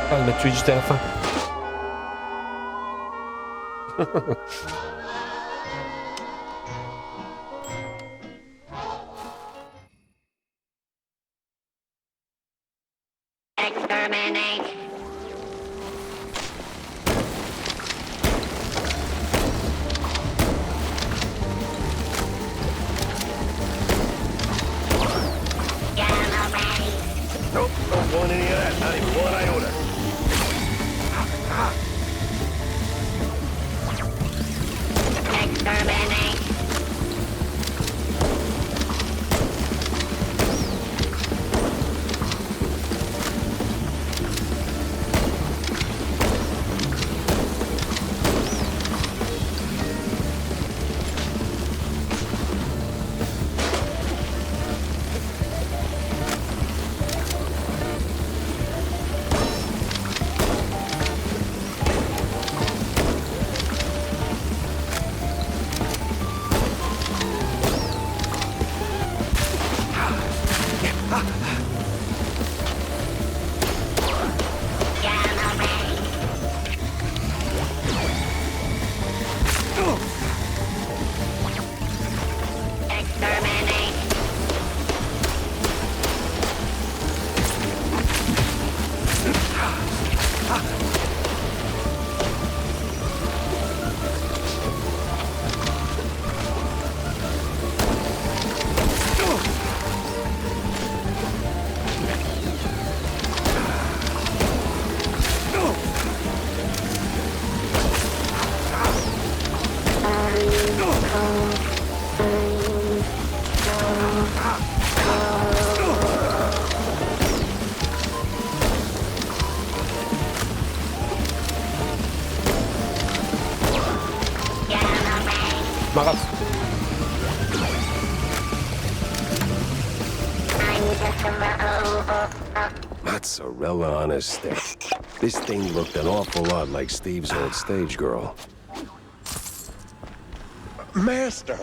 Ah, il m'a tué juste à la fin. Exterminate. Nope, don't want any of that. Not even one iota. Exterminate. Maraf. Mozzarella on a stick. This thing looked an awful lot like Steve's old stage girl. Master!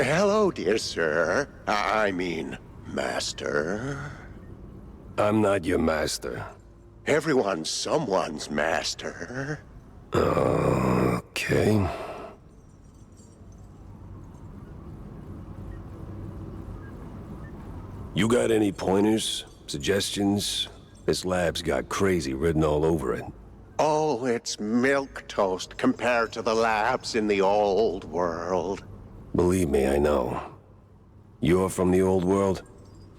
Hello, dear sir. I mean, master. I'm not your master. Everyone's someone's master. Okay. You got any pointers? Suggestions? This lab's got crazy written all over it. Oh, it's milquetoast compared to the labs in the old world. Believe me, I know. You're from the old world?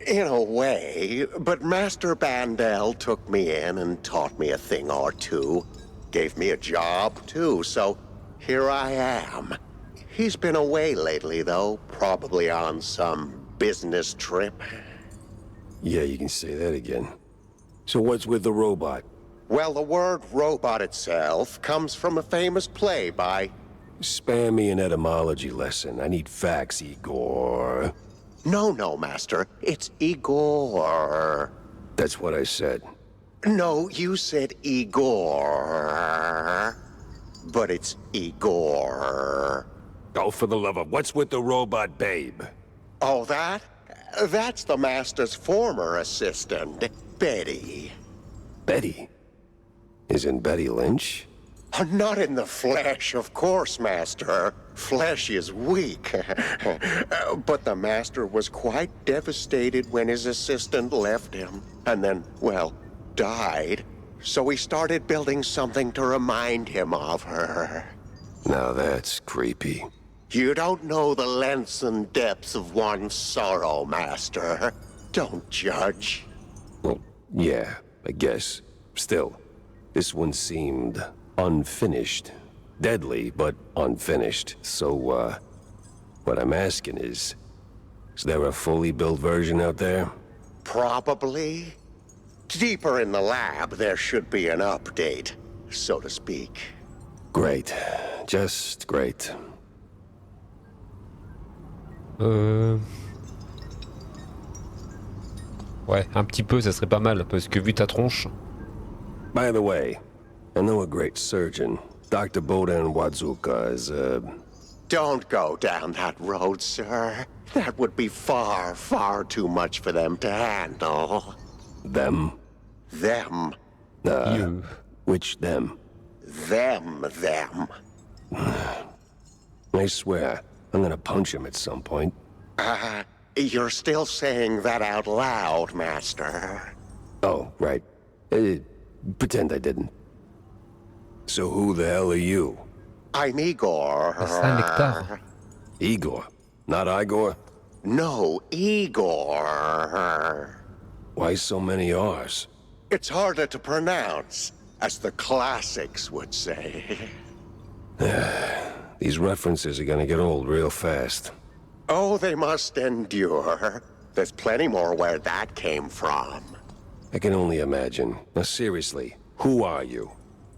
In a way, but Master Bandel took me in and taught me a thing or two. Gave me a job, too, so here I am. He's been away lately, though, probably on some business trip. Yeah, you can say that again. So what's with the robot? Well, the word robot itself comes from a famous play by... Spare me an etymology lesson. I need facts, Igor. No, Master. It's Igor. That's what I said. No, you said Igor. But it's Igor. Oh, for the love of... What's with the robot babe? Oh, that's the Master's former assistant, Betty. Betty? Isn't Betty Lynch? Not in the flesh, of course, Master. Flesh is weak. But the Master was quite devastated when his assistant left him. And then, well, died. So he started building something to remind him of her. Now that's creepy. You don't know the lengths and depths of one's sorrow, Master. Don't judge. Well, yeah, I guess. Still, this one seemed unfinished. Deadly, but unfinished. So, what I'm asking is there a fully built version out there? Probably. Deeper in the lab, there should be an update, so to speak. Great. Just great. Ouais, un petit peu, ça serait pas mal, parce que vu ta tronche... By the way, I know a great surgeon. Dr. Bodan Wadzuka is, Don't go down that road, sir. That would be far, far too much for them to handle. Them? Them. You. Which them? Them. I swear, I'm gonna punch him at some point. You're still saying that out loud, Master. Oh, right. Pretend I didn't. So who the hell are you? I'm Igor. Igor? Not Igor? No, Igor. Why so many R's? It's harder to pronounce, as the classics would say. These references are gonna get old real fast. Oh, they must endure. There's plenty more where that came from. I can only imagine. Now seriously, who are you?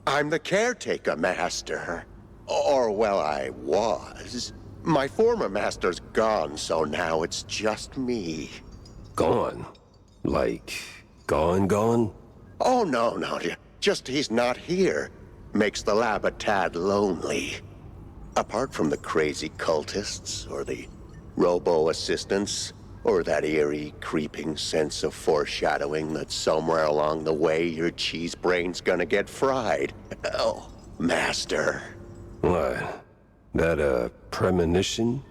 I'm the caretaker, Master. Or, well, I was. My former master's gone, so now it's just me. Gone? Like, gone? Oh, no. Just he's not here. Makes the lab a tad lonely. Apart from the crazy cultists, or the robo-assistants, or that eerie, creeping sense of foreshadowing that somewhere along the way your cheese brain's gonna get fried. Oh, Master. What? That a premonition?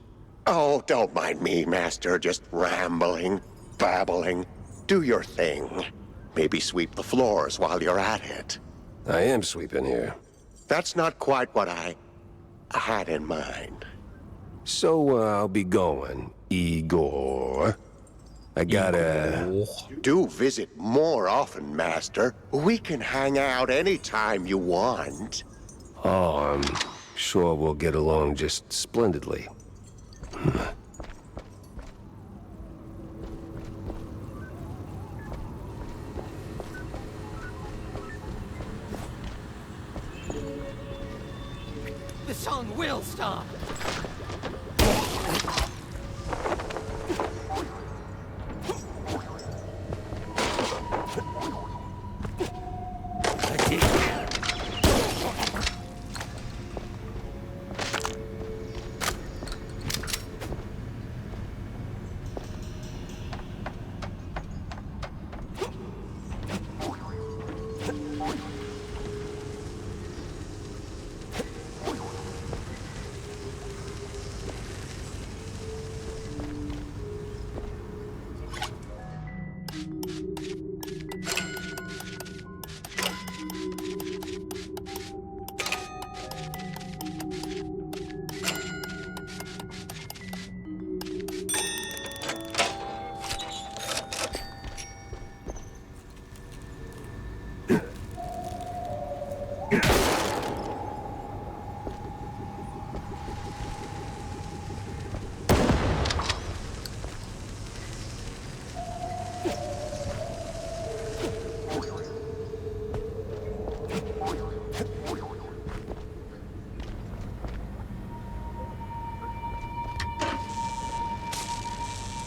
Oh, don't mind me, Master. Just rambling, babbling. Do your thing. Maybe sweep the floors while you're at it. I am sweeping here. That's not quite what I had in mind. So, I'll be going, Igor. I gotta... Do visit more often, Master. We can hang out anytime you want. Oh, I'm sure we'll get along just splendidly. The song will stop.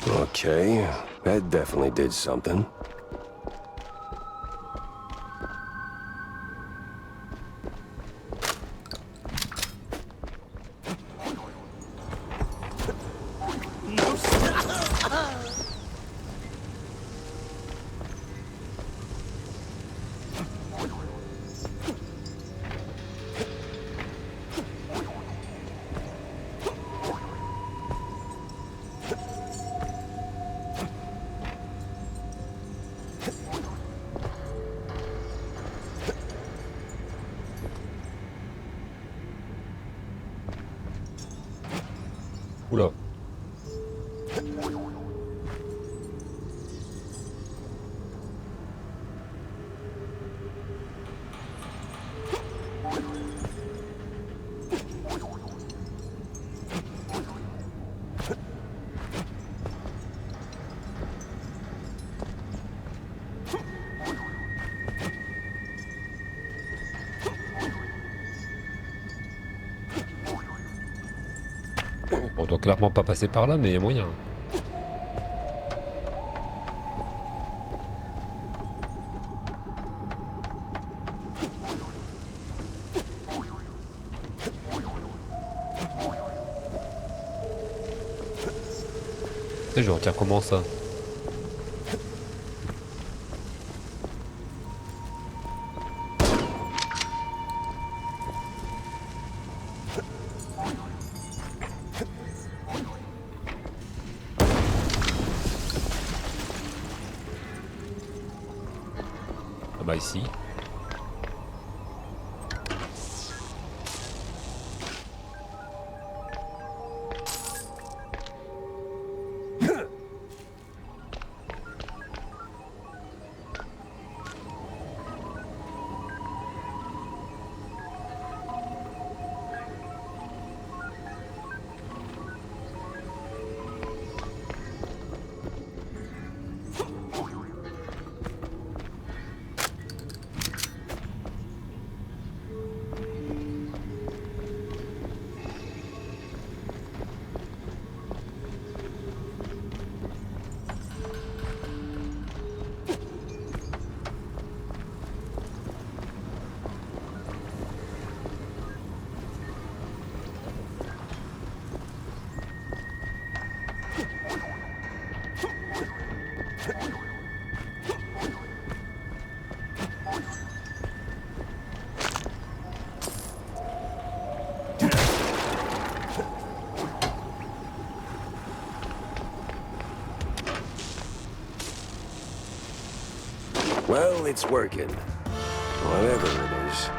Okay, that definitely did something. Oula. On doit clairement pas passer par là, mais il y a moyen. Je retiens comment ça? Ah bah ici. Well, it's working. Whatever it is.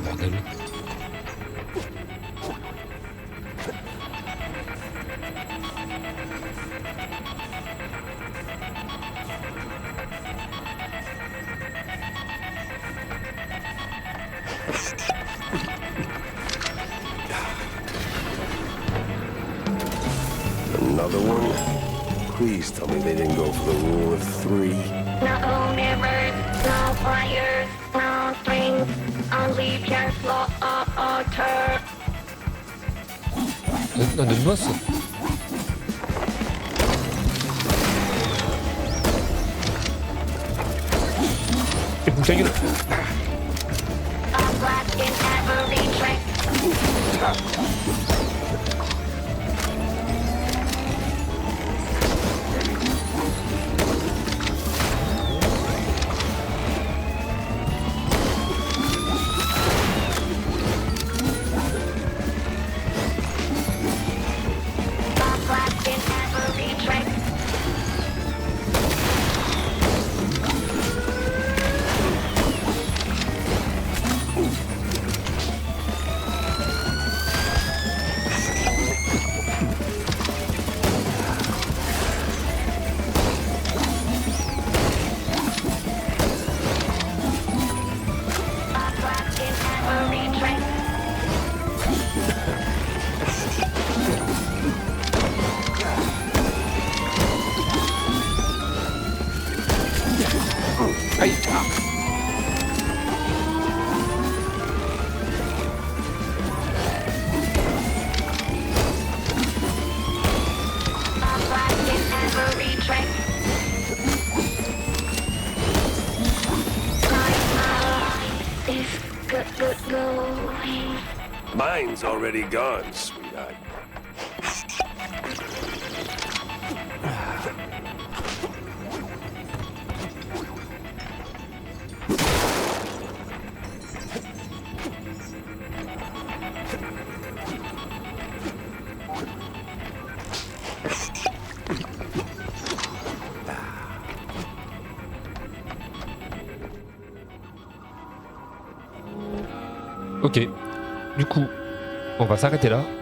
Bordel. Another one? Please tell me they didn't go for the rule of three. No mirrors, no fires, no strings, only pure slaughter. Un de boss. Et bouge ta gueule. A blast in every trick. mine's already gone, sweetheart. Ok, du coup, on va s'arrêter là.